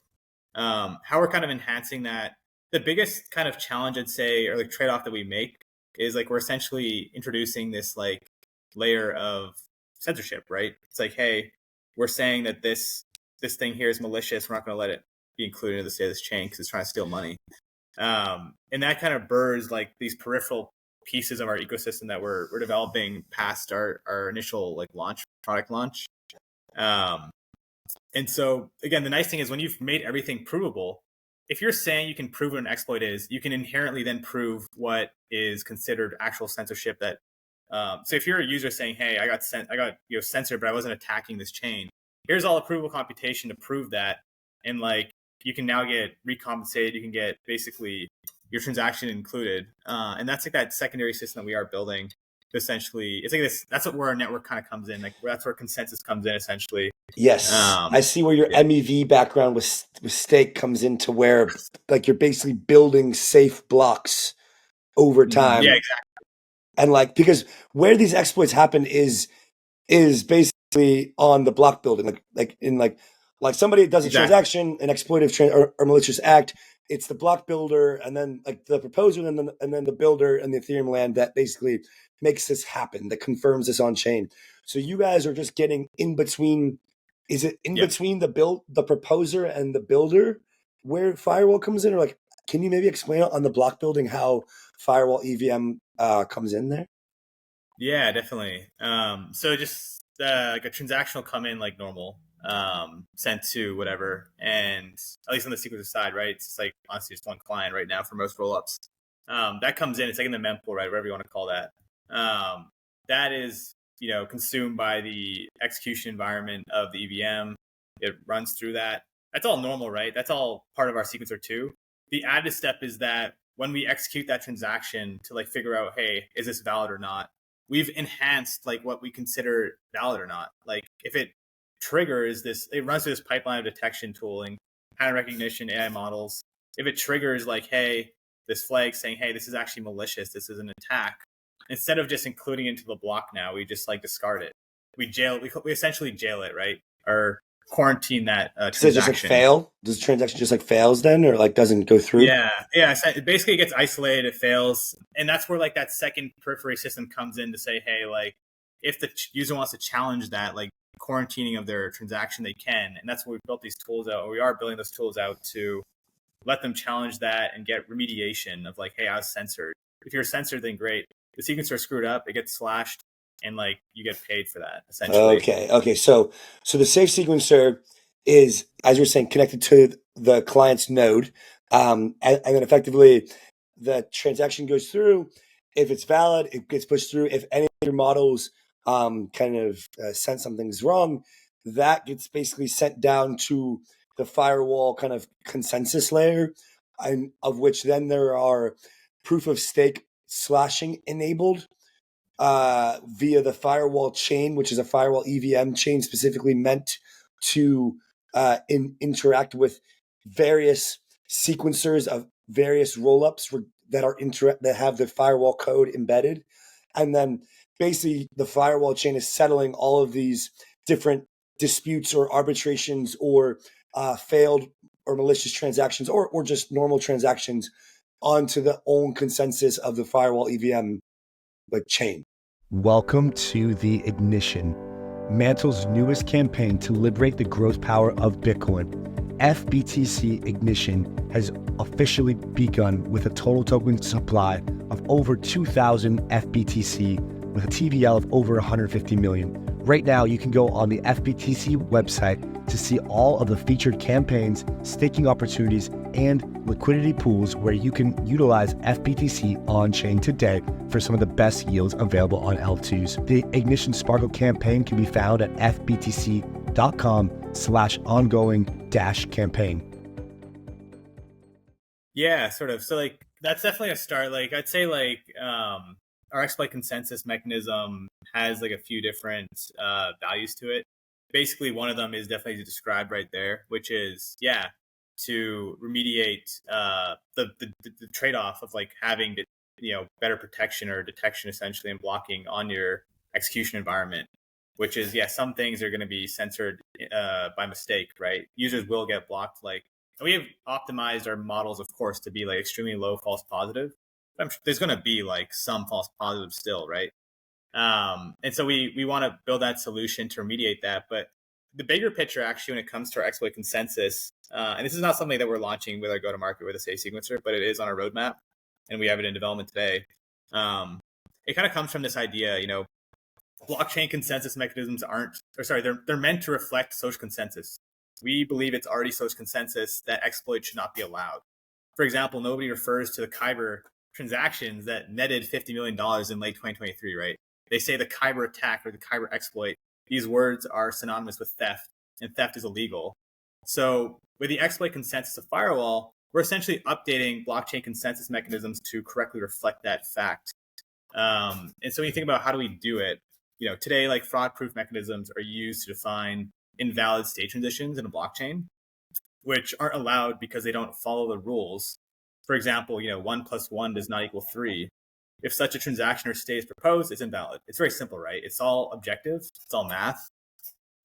How we're kind of enhancing that, the biggest kind of challenge I'd say, or like trade-off that we make is like we're essentially introducing this like layer of censorship, right? It's like, hey, we're saying that this thing here is malicious. We're not going to let it be included in the state of this chain because it's trying to steal money. And that kind of burrs like these peripheral pieces of our ecosystem that we're developing past our initial like product launch. And so again, the nice thing is when you've made everything provable, if you're saying you can prove what an exploit is, you can inherently then prove what is considered actual censorship. That so if you're a user saying, hey, I got censored, but I wasn't attacking this chain, here's all the provable computation to prove that. And like, you can now get recompensated. You can get basically your transaction included. And that's like that secondary system that we are building. Essentially, it's like this. That's where our network kind of comes in. Like that's where consensus comes in. Essentially, yes. I see where your MEV background with stake comes into, where like you're basically building safe blocks over time. Yeah, exactly. And like, because where these exploits happen is basically on the block building, like somebody does a transaction, an exploitive or malicious act. It's the block builder, and then like the proposer, and then the builder and the Ethereum land that basically makes this happen, that confirms this on chain. So you guys are just getting in between. Is it in between the proposer and the builder where Firewall comes in, or like, can you maybe explain on the block building how Firewall EVM comes in there? Yeah, definitely. So just like a transaction will come in like normal, sent to whatever, and at least on the sequencer side, right? It's like honestly just one client right now for most rollups. That comes in, it's like in the mempool, right? Whatever you want to call that. That is, consumed by the execution environment of the EVM. It runs through that. That's all normal, right? That's all part of our sequencer too. The added step is that when we execute that transaction to like figure out, hey, is this valid or not? We've enhanced like what we consider valid or not. Like if it triggers this, it runs through this pipeline of detection tooling, pattern recognition, AI models. If it triggers like, hey, this flag saying, hey, this is actually malicious, this is an attack, instead of just including it into the block now, we just like discard it. We essentially jail it, right? Or quarantine that transaction. Does it just like fail? Does the transaction just like fails then, or like doesn't go through? Yeah. So basically, it gets isolated, it fails, and that's where like that second periphery system comes in to say, hey, like if the user wants to challenge that, like quarantining of their transaction, they can, and that's what we've built these tools out. Or we are building those tools out to let them challenge that and get remediation of like, hey, I was censored. If you're censored, then great. The sequencer screwed up, it gets slashed, and like you get paid for that essentially. Okay. So the safe sequencer is, as you're saying, connected to the client's node, and then effectively the transaction goes through. If it's valid, it gets pushed through. If any of your models sense something's wrong, that gets basically sent down to the firewall kind of consensus layer, and of which then there are proof of stake slashing enabled via the firewall chain, which is a firewall EVM chain specifically meant to interact with various sequencers of various rollups that have the firewall code embedded. And then basically the firewall chain is settling all of these different disputes or arbitrations or failed or malicious transactions or just normal transactions onto the own consensus of the firewall EVM chain. Welcome to the Ignition, Mantle's newest campaign to liberate the growth power of Bitcoin. FBTC Ignition has officially begun with a total token supply of over 2,000 FBTC with a TVL of over 150 million. Right now, you can go on the FBTC website to see all of the featured campaigns, staking opportunities, and liquidity pools where you can utilize FBTC on-chain today for some of the best yields available on L2s. The Ignition Sparkle campaign can be found at fbtc.com/ongoing-campaign. Yeah, sort of. So like that's definitely a start. Like I'd say like our exploit consensus mechanism has like a few different values to it. Basically, one of them is definitely described right there, which is to remediate the trade-off of like having better protection or detection essentially and blocking on your execution environment, which is some things are going to be censored by mistake, right? Users will get blocked. Like we have optimized our models, of course, to be like extremely low false positive. But there's going to be like some false positives still, right? And so we want to build that solution to remediate that. But the bigger picture, actually, when it comes to our exploit consensus, and this is not something that we're launching with our go-to-market with a safe sequencer, but it is on our roadmap, and we have it in development today. It kind of comes from this idea, blockchain consensus mechanisms they're meant to reflect social consensus. We believe it's already social consensus that exploits should not be allowed. For example, nobody refers to the Kyber transactions that netted $50 million in late 2023, right? They say the Kyber attack or the Kyber exploit. These words are synonymous with theft, and theft is illegal. So with the exploit consensus of Firewall, we're essentially updating blockchain consensus mechanisms to correctly reflect that fact. And so when you think about how do we do it, today, like fraud-proof mechanisms are used to define invalid state transitions in a blockchain, which aren't allowed because they don't follow the rules. For example, 1 + 1 does not equal 3. If such a transaction or state is proposed, it's invalid. It's very simple, right? It's all objective. It's all math.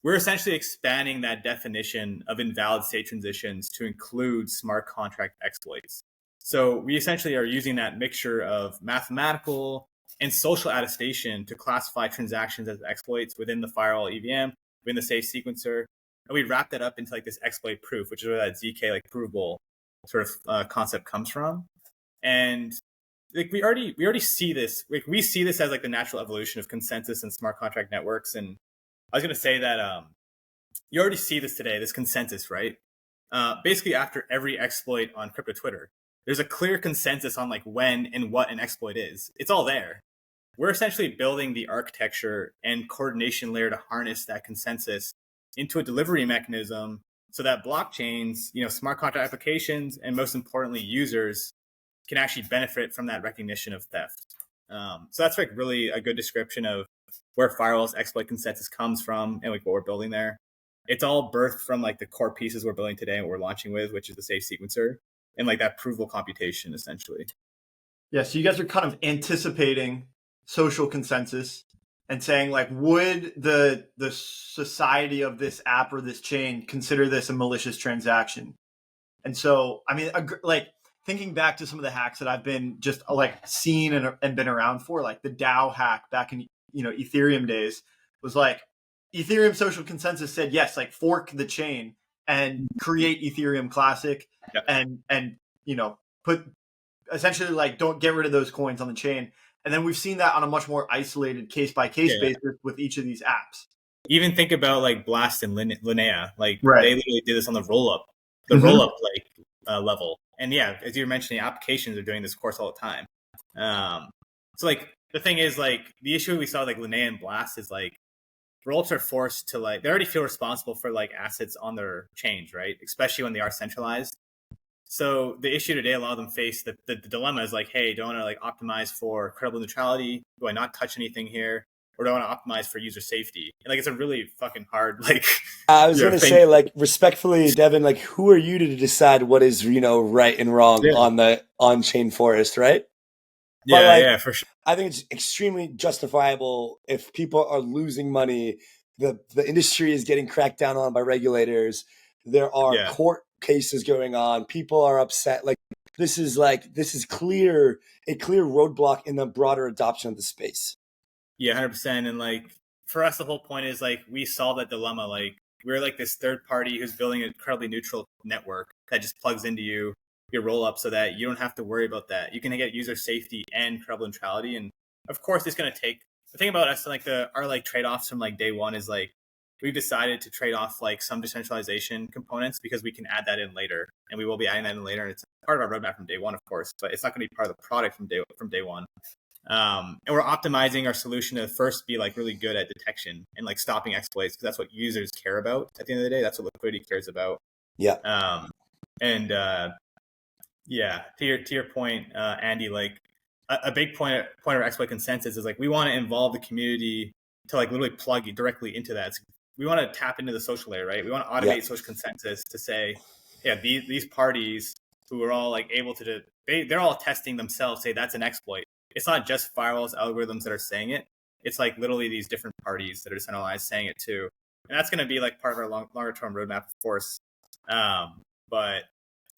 We're essentially expanding that definition of invalid state transitions to include smart contract exploits. So we essentially are using that mixture of mathematical and social attestation to classify transactions as exploits within the Firewall EVM, within the safe sequencer. And we wrap that up into like this exploit proof, which is where that ZK like provable sort of concept comes from. And like we already see this. Like we see this as like the natural evolution of consensus and smart contract networks. And I was going to say that you already see this today, this consensus, right? Basically, after every exploit on crypto Twitter, there's a clear consensus on like when and what an exploit is. It's all there. We're essentially building the architecture and coordination layer to harness that consensus into a delivery mechanism so that blockchains, smart contract applications, and most importantly, users can actually benefit from that recognition of theft. So that's like really a good description of where Firewall's exploit consensus comes from and like what we're building there. It's all birthed from like the core pieces we're building today and what we're launching with, which is the safe sequencer and like that provable computation essentially. Yeah, so you guys are kind of anticipating social consensus and saying like, would the society of this app or this chain consider this a malicious transaction? And so, I mean, like thinking back to some of the hacks that I've been just like seen and been around for, like the DAO hack back in Ethereum days, was like Ethereum social consensus said yes, like fork the chain and create Ethereum Classic, and put essentially like don't get rid of those coins on the chain. And then we've seen that on a much more isolated case by case basis with each of these apps. Even think about like Blast and Linnea, like right. They literally did this on the Rollup, Rollup like level, And yeah, as you're mentioning, applications are doing this, of course, all the time. So like the thing is, like the issue we saw with, like Linnea and Blast is like rollups are forced to, like, they already feel responsible for like assets on their chains, right? Especially when they are centralized. So the issue today, a lot of them face the dilemma is like, hey, do I want to like optimize for credible neutrality? Do I not touch anything here? Or do I want to optimize for user safety? And like, it's a really fucking hard, like, I was going to say, like, respectfully, Devin, like, who are you to decide what is, right and wrong on the on-chain forest, right? Yeah, like, yeah, for sure. I think it's extremely justifiable if people are losing money. The industry is getting cracked down on by regulators. There are court cases going on. People are upset. This is a clear roadblock in the broader adoption of the space. Yeah, 100%. And like for us, the whole point is like we solve that dilemma. Like we're like this third party who's building an incredibly neutral network that just plugs into your rollup so that you don't have to worry about that. You can get user safety and credible neutrality. And of course, it's going to take the thing about us, like our like trade-offs from like day one is like we've decided to trade off like some decentralization components because we can add that in later, and we will be adding that in later. And it's part of our roadmap from day one, of course, but it's not going to be part of the product from day one. And we're optimizing our solution to first be like really good at detection and like stopping exploits, because that's what users care about at the end of the day. That's what liquidity cares about. Yeah. Yeah, to your point, Andy, like a big point of exploit consensus is like we want to involve the community to like literally plug directly into that. We want to tap into the social layer, right? We want to automate social consensus to say, yeah, these parties who are all like able to they're all testing themselves, say that's an exploit. It's not just firewalls, algorithms that are saying it. It's like literally these different parties that are decentralized saying it too. And that's going to be like part of our longer term roadmap, of course. But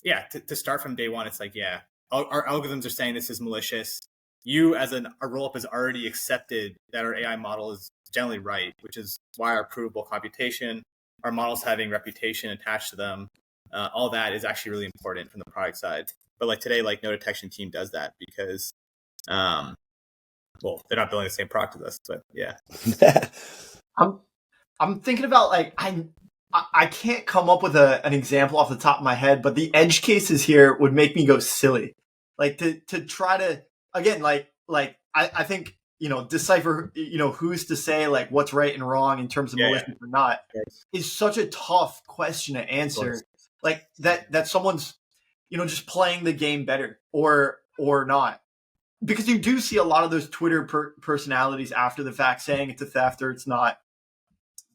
yeah, to start from day one, it's like, yeah, our algorithms are saying this is malicious. You as a rollup has already accepted that our AI model is generally right, which is why our provable computation, our models having reputation attached to them, all that is actually really important from the product side. But like today, like no detection team does that because, well, they're not building the same product as us, but yeah. I'm thinking about like, I can't come up with an example off the top of my head, but the edge cases here would make me go silly. Like to try to, again, like I think, decipher, who's to say like what's right and wrong in terms of malicious or not is such a tough question to answer. Like that someone's, just playing the game better or not. Because you do see a lot of those Twitter personalities after the fact saying it's a theft or it's not.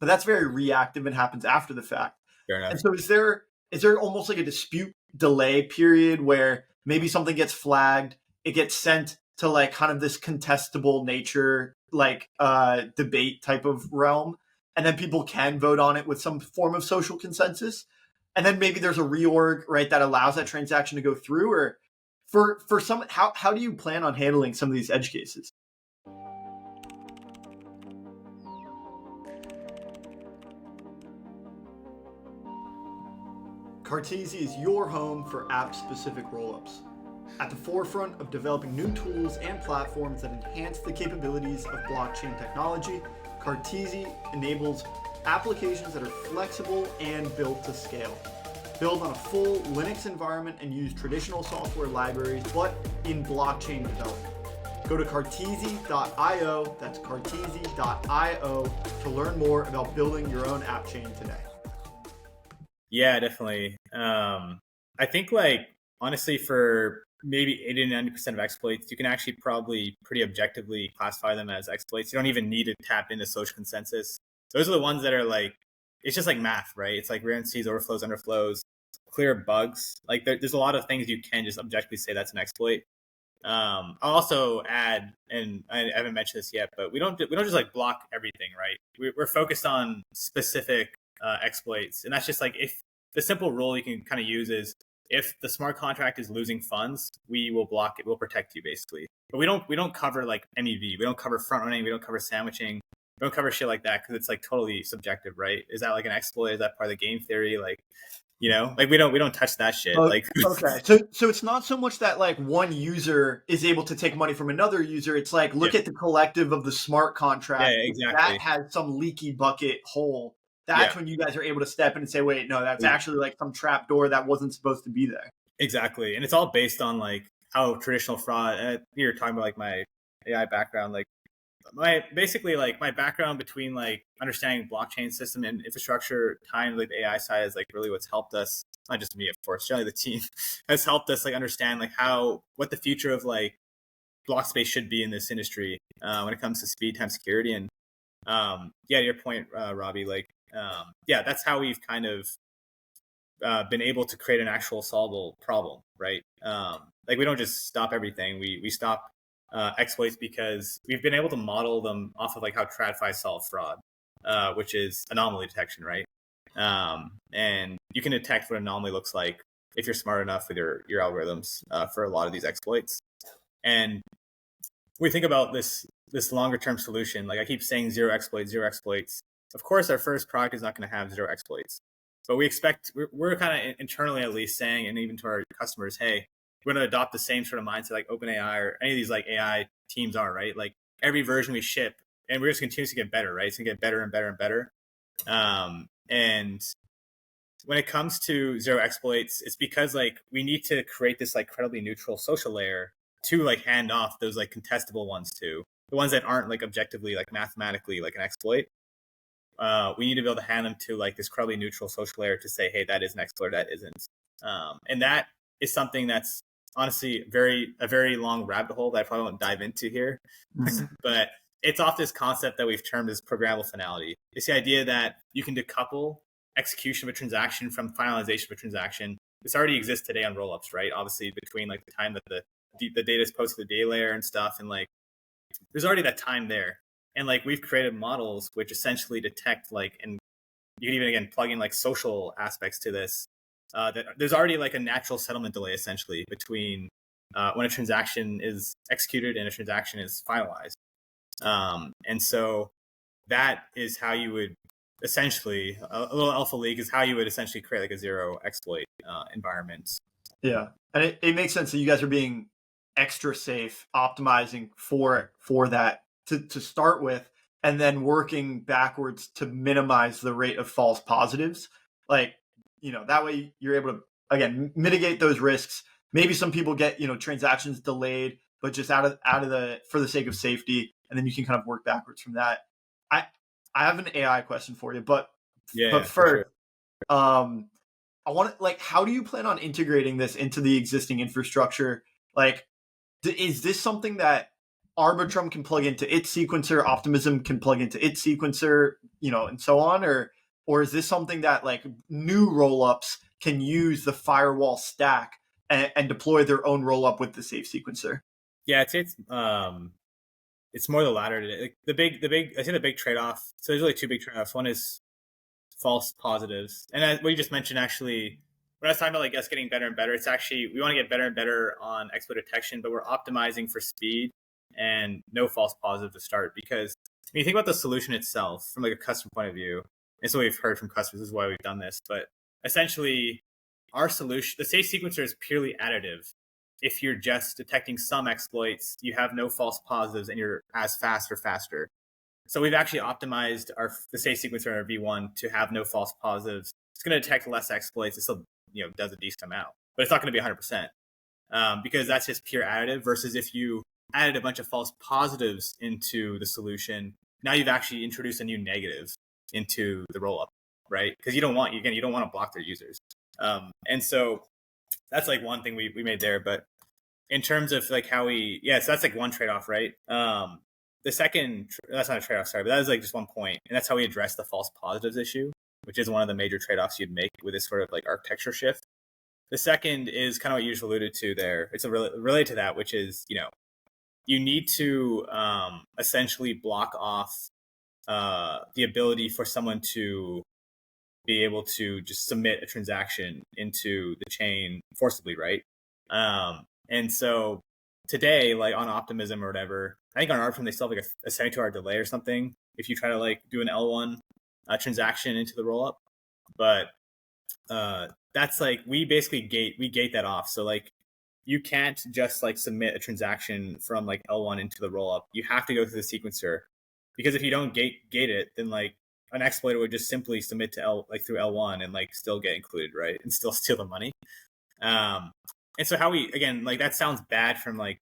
But that's very reactive and happens after the fact. Fair enough. And so is there almost like a dispute delay period where maybe something gets flagged, it gets sent to like kind of this contestable nature, like debate type of realm, and then people can vote on it with some form of social consensus, and then maybe there's a reorg, right, that allows that transaction to go through? Or for some, how do you plan on handling some of these edge cases? Cartesi is your home for app-specific rollups. At the forefront of developing new tools and platforms that enhance the capabilities of blockchain technology, Cartesi enables applications that are flexible and built to scale. Build on a full Linux environment and use traditional software libraries, but in blockchain development. Go to cartesi.io, that's cartesi.io, to learn more about building your own app chain today. Yeah, definitely. I think like honestly for maybe 80 to 90% of exploits, you can actually probably pretty objectively classify them as exploits. You don't even need to tap into social consensus. Those are the ones that are like, it's just like math, right? It's like redundancies, overflows, underflows, clear bugs. Like there's a lot of things you can just objectively say that's an exploit. I'll also add, and I haven't mentioned this yet, but we don't just like block everything, right? We're focused on specific exploits, and that's just like, if the simple rule you can kind of use is if the smart contract is losing funds, we will block it. We'll protect you basically. But we don't cover like MEV. We don't cover front running. We don't cover sandwiching. We don't cover shit like that because it's like totally subjective, right? Is that like an exploit? Is that part of the game theory? Like, like we don't touch that shit. Like, okay, so it's not so much that like one user is able to take money from another user. It's like look at the collective of the smart contract. Yeah, exactly. That has some leaky bucket hole. That's when you guys are able to step in and say, wait, no, that's actually like some trap door that wasn't supposed to be there. Exactly. And it's all based on like how traditional fraud, and you're talking about like my AI background, like my background between like understanding blockchain system and infrastructure tying like the AI side is like really what's helped us, not just me, of course, generally the team has helped us like understand like what the future of like Blockspace should be in this industry when it comes to speed, time, security. And to your point, Robbie, like, that's how we've kind of been able to create an actual solvable problem, right? Like we don't just stop everything. We stop exploits because we've been able to model them off of like how TradFi solve fraud, which is anomaly detection, right? And you can detect what anomaly looks like if you're smart enough with your algorithms for a lot of these exploits. And we think about this longer term solution. Like I keep saying, zero exploits, zero exploits. Of course, our first product is not going to have zero exploits, but we're kind of internally at least saying, and even to our customers, hey, we're going to adopt the same sort of mindset like OpenAI or any of these like AI teams are, right? Like every version we ship, and we're just continuing to get better, right? It's going to get better and better and better. And when it comes to zero exploits, it's because like we need to create this like credibly neutral social layer to like hand off those like contestable ones to the ones that aren't like objectively like mathematically like an exploit. We need to be able to hand them to like this credibly neutral social layer to say, hey, that is an exploit, that isn't. And that is something that's honestly a very long rabbit hole that I probably won't dive into here. But it's off this concept that we've termed as programmable finality. It's the idea that you can decouple execution of a transaction from finalization of a transaction. This already exists today on rollups, right? Obviously, between like the time that the data is posted to the data layer and stuff, and like there's already that time there. And like we've created models which essentially detect like, and you can even again plug in like social aspects to this. That there's already like a natural settlement delay essentially between when a transaction is executed and a transaction is finalized. And so that is how you would essentially, a little alpha leak is how you would essentially create like a zero exploit environment. Yeah. And it makes sense that you guys are being extra safe, optimizing for that to start with, and then working backwards to minimize the rate of false positives. Like, that way you're able to, again, mitigate those risks. Maybe some people get, transactions delayed, but just out of for the sake of safety. And then you can kind of work backwards from that. I have an AI question for you, but first, sure. I want to, like, how do you plan on integrating this into the existing infrastructure? Like, is this something that Arbitrum can plug into its sequencer, Optimism can plug into its sequencer, and so on? Or is this something that like new rollups can use the firewall stack and deploy their own rollup with the safe sequencer? Yeah, it's more the latter. Like the big trade-off. So there's really two big trade-offs. One is false positives, and what you just mentioned, actually, when I was talking about like us getting better and better, it's actually we want to get better and better on exploit detection, but we're optimizing for speed and no false positive to start. Because when you think about the solution itself from like a customer point of view, and so we've heard from customers, this is why we've done this, but essentially our solution, the safe sequencer, is purely additive. If you're just detecting some exploits, you have no false positives and you're as fast or faster. So we've actually optimized the safe sequencer in our V1 to have no false positives. It's going to detect less exploits. It still does a decent amount, but it's not going to be 100% because that's just pure additive. Versus if you added a bunch of false positives into the solution, now you've actually introduced a new negative into the rollup, right? Because you don't want to block their users. And so that's like one thing we made there. But in terms of like how so that's like one trade-off, right? The second, that's not a trade-off, sorry, but that is like just one point. And that's how we address the false positives issue, which is one of the major trade-offs you'd make with this sort of like architecture shift. The second is kind of what you just alluded to there. It's related to that, which is, you need to essentially block off the ability for someone to be able to just submit a transaction into the chain forcibly, right? And so today, like on Optimism or whatever, I think on Arbitrum they still have like a 72-hour delay or something if you try to like do an L1 transaction into the rollup. But that's like we basically gate that off. So like you can't just like submit a transaction from like L1 into the rollup. You have to go through the sequencer, because if you don't gate it, then like an exploiter would just simply submit to through L1 and like still get included, right? And still steal the money. And so how we, again, like that sounds bad from like,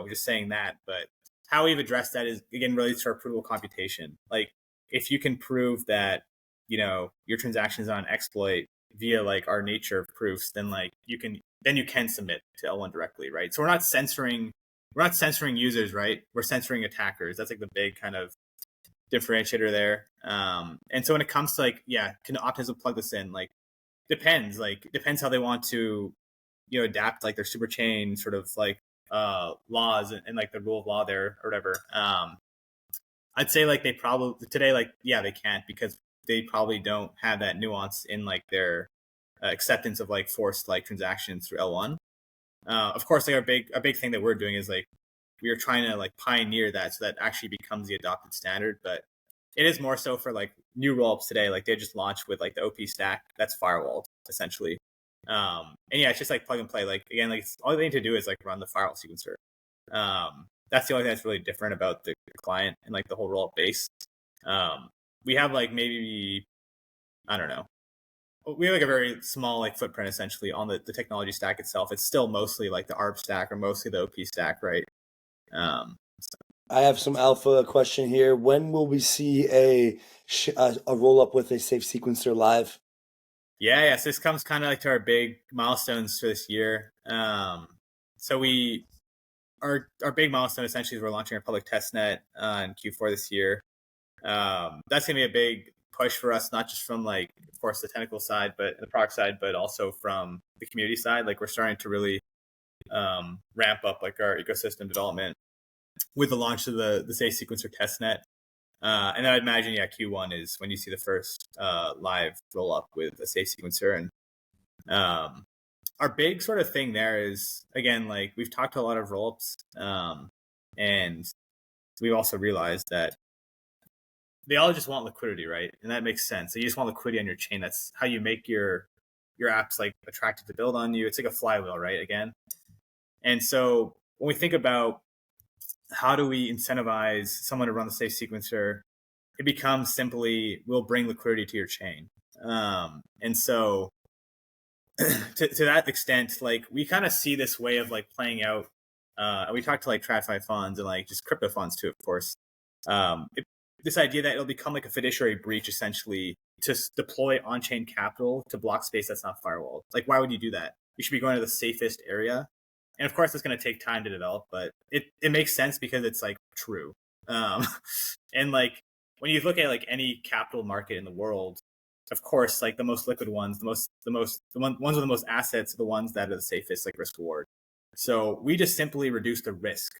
just saying that, but how we've addressed that is, again, related to our provable computation. Like if you can prove that, your transactions on exploit via like our nature of proofs, then like you can submit to L1 directly, right? So we're not censoring users, right? We're censoring attackers. That's like the big kind of differentiator there. And so when it comes to like, can Optimism plug this in? Like depends how they want to, adapt like their super chain sort of like laws and like the rule of law there or whatever. I'd say like they probably today, like, they can't, because they probably don't have that nuance in like their acceptance of like forced like transactions through L1. Of course, like a big thing that we're doing is like we are trying to like pioneer that so that actually becomes the adopted standard. But it is more so for like new rollups today. Like they just launched with like the OP stack that's firewalled essentially. And it's just like plug and play. Like again, like all they need to do is like run the firewall sequencer. That's the only thing that's really different about the client and like the whole rollup base. We have like maybe, I don't know, we have like a very small like footprint essentially on the technology stack itself. It's still mostly like the ARP stack or mostly the OP stack, right? I have some alpha question here. When will we see a roll up with a safe sequencer live? So this comes kind of like to our big milestones for this year. So our big milestone essentially is we're launching our public testnet in Q4 this year. That's gonna be a big push for us, not just from like, of course, the technical side, but the product side, but also from the community side. Like we're starting to really ramp up like our ecosystem development with the launch of the safe sequencer testnet. And I'd imagine, Q1 is when you see the first live roll up with a safe sequencer. And our big sort of thing there is, again, like we've talked to a lot of rollups, and we've also realized that they all just want liquidity, right? And that makes sense. So you just want liquidity on your chain. That's how you make your apps like attractive to build on you. It's like a flywheel, right? Again. And so when we think about how do we incentivize someone to run the safe sequencer, it becomes simply, we'll bring liquidity to your chain. And so to that extent, like we kind of see this way of like playing out. We talked to like TradFi funds and like just crypto funds too, of course. This idea that it'll become like a fiduciary breach essentially to deploy on-chain capital to Blockspace that's not firewalled. Like, why would you do that? You should be going to the safest area. And of course, it's going to take time to develop, but it makes sense because it's like true. And like when you look at like any capital market in the world, of course, like the most liquid ones, the ones with the most assets are the ones that are the safest, like risk reward. So we just simply reduce the risk,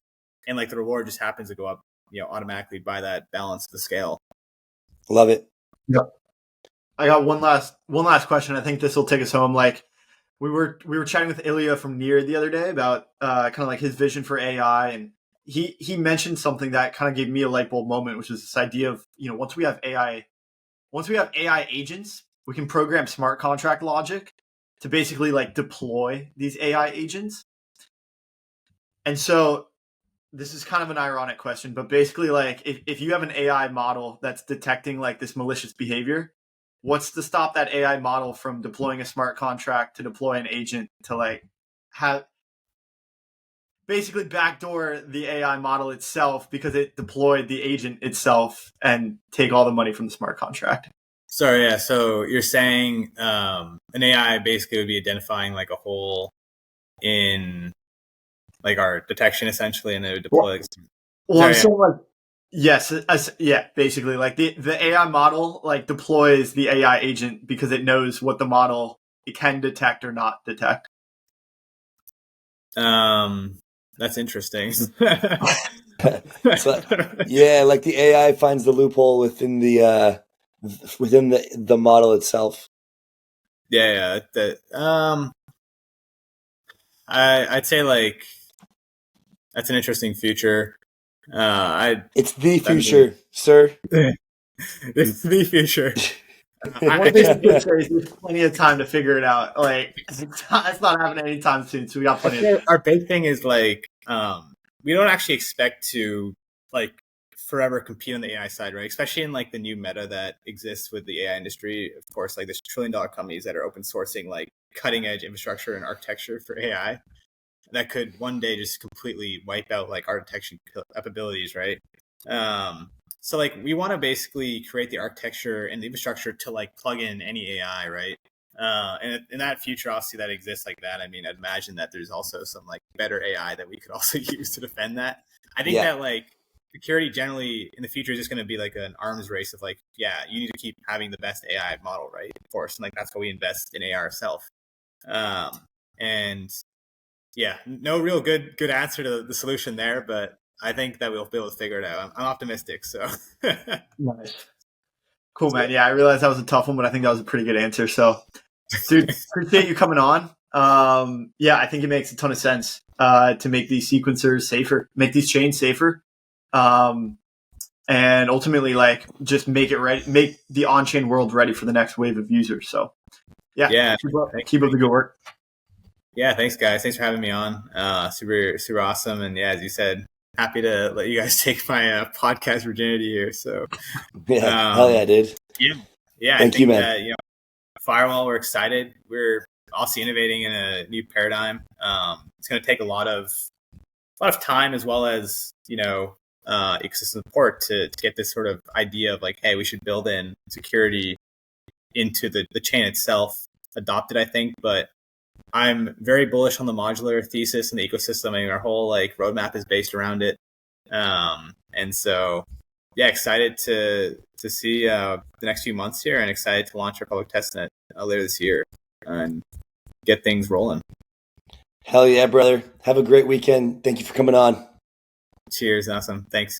and like the reward just happens to go up, automatically by that balance of the scale. Love it. Yep. I got one last question. I think this will take us home. Like we were chatting with Ilya from Near the other day about kind of like his vision for AI, and he mentioned something that kind of gave me a light bulb moment, which is this idea of, once we have AI agents, we can program smart contract logic to basically like deploy these AI agents. And so this is kind of an ironic question, but basically like if you have an AI model that's detecting like this malicious behavior, what's to stop that AI model from deploying a smart contract to deploy an agent to like have basically backdoor the AI model itself because it deployed the agent itself and take all the money from the smart contract? Sorry, so you're saying an AI basically would be identifying like a hole in like our detection essentially, and it would deploy. I'm saying like, yes, basically like the AI model like deploys the AI agent because it knows what the model it can detect or not detect. That's interesting. So, like the AI finds the loophole within the model itself. I'd say like that's an interesting future. It's the future, sir. It's the future. There's plenty of time to figure it out. Like it's not happening anytime soon, so we got plenty of time. Our big thing is like we don't actually expect to like forever compete on the AI side, right? Especially in like the new meta that exists with the AI industry. Of course, like there's $1 trillion companies that are open sourcing like cutting edge infrastructure and architecture for AI that could one day just completely wipe out like our detection capabilities, right? So like we want to basically create the architecture and the infrastructure to like plug in any AI, right? And in that future, obviously that exists like that. I mean, I'd imagine that there's also some like better AI that we could also use to defend that. I think that like security generally in the future is just going to be like an arms race of like, yeah, you need to keep having the best AI model, right? Of course. And like, that's why we invest in AI ourselves. And yeah, no real good answer to the solution there, but I think that we'll be able to figure it out. I'm optimistic. So Nice. Cool, man. Yeah, I realized that was a tough one, but I think that was a pretty good answer. So, dude, appreciate you coming on. Yeah, I think it makes a ton of sense to make these sequencers safer, make these chains safer, and ultimately, like, just make it ready, make the on-chain world ready for the next wave of users. So, yeah, keep up the good work. Yeah, thanks, guys. Thanks for having me on. Super awesome. And yeah, as you said, happy to let you guys take my podcast virginity here. So, hell yeah, dude. Yeah. Thank you, man. That, Firewall, we're excited. We're also innovating in a new paradigm. It's going to take a lot of time as well as ecosystem support to get this sort of idea of like, hey, we should build in security into the chain itself adopted, I think. But I'm very bullish on the modular thesis and the ecosystem. I mean, our whole like roadmap is based around it. And so, yeah, excited to see the next few months here, and excited to launch our public testnet later this year and get things rolling. Hell yeah, brother. Have a great weekend. Thank you for coming on. Cheers. Awesome. Thanks.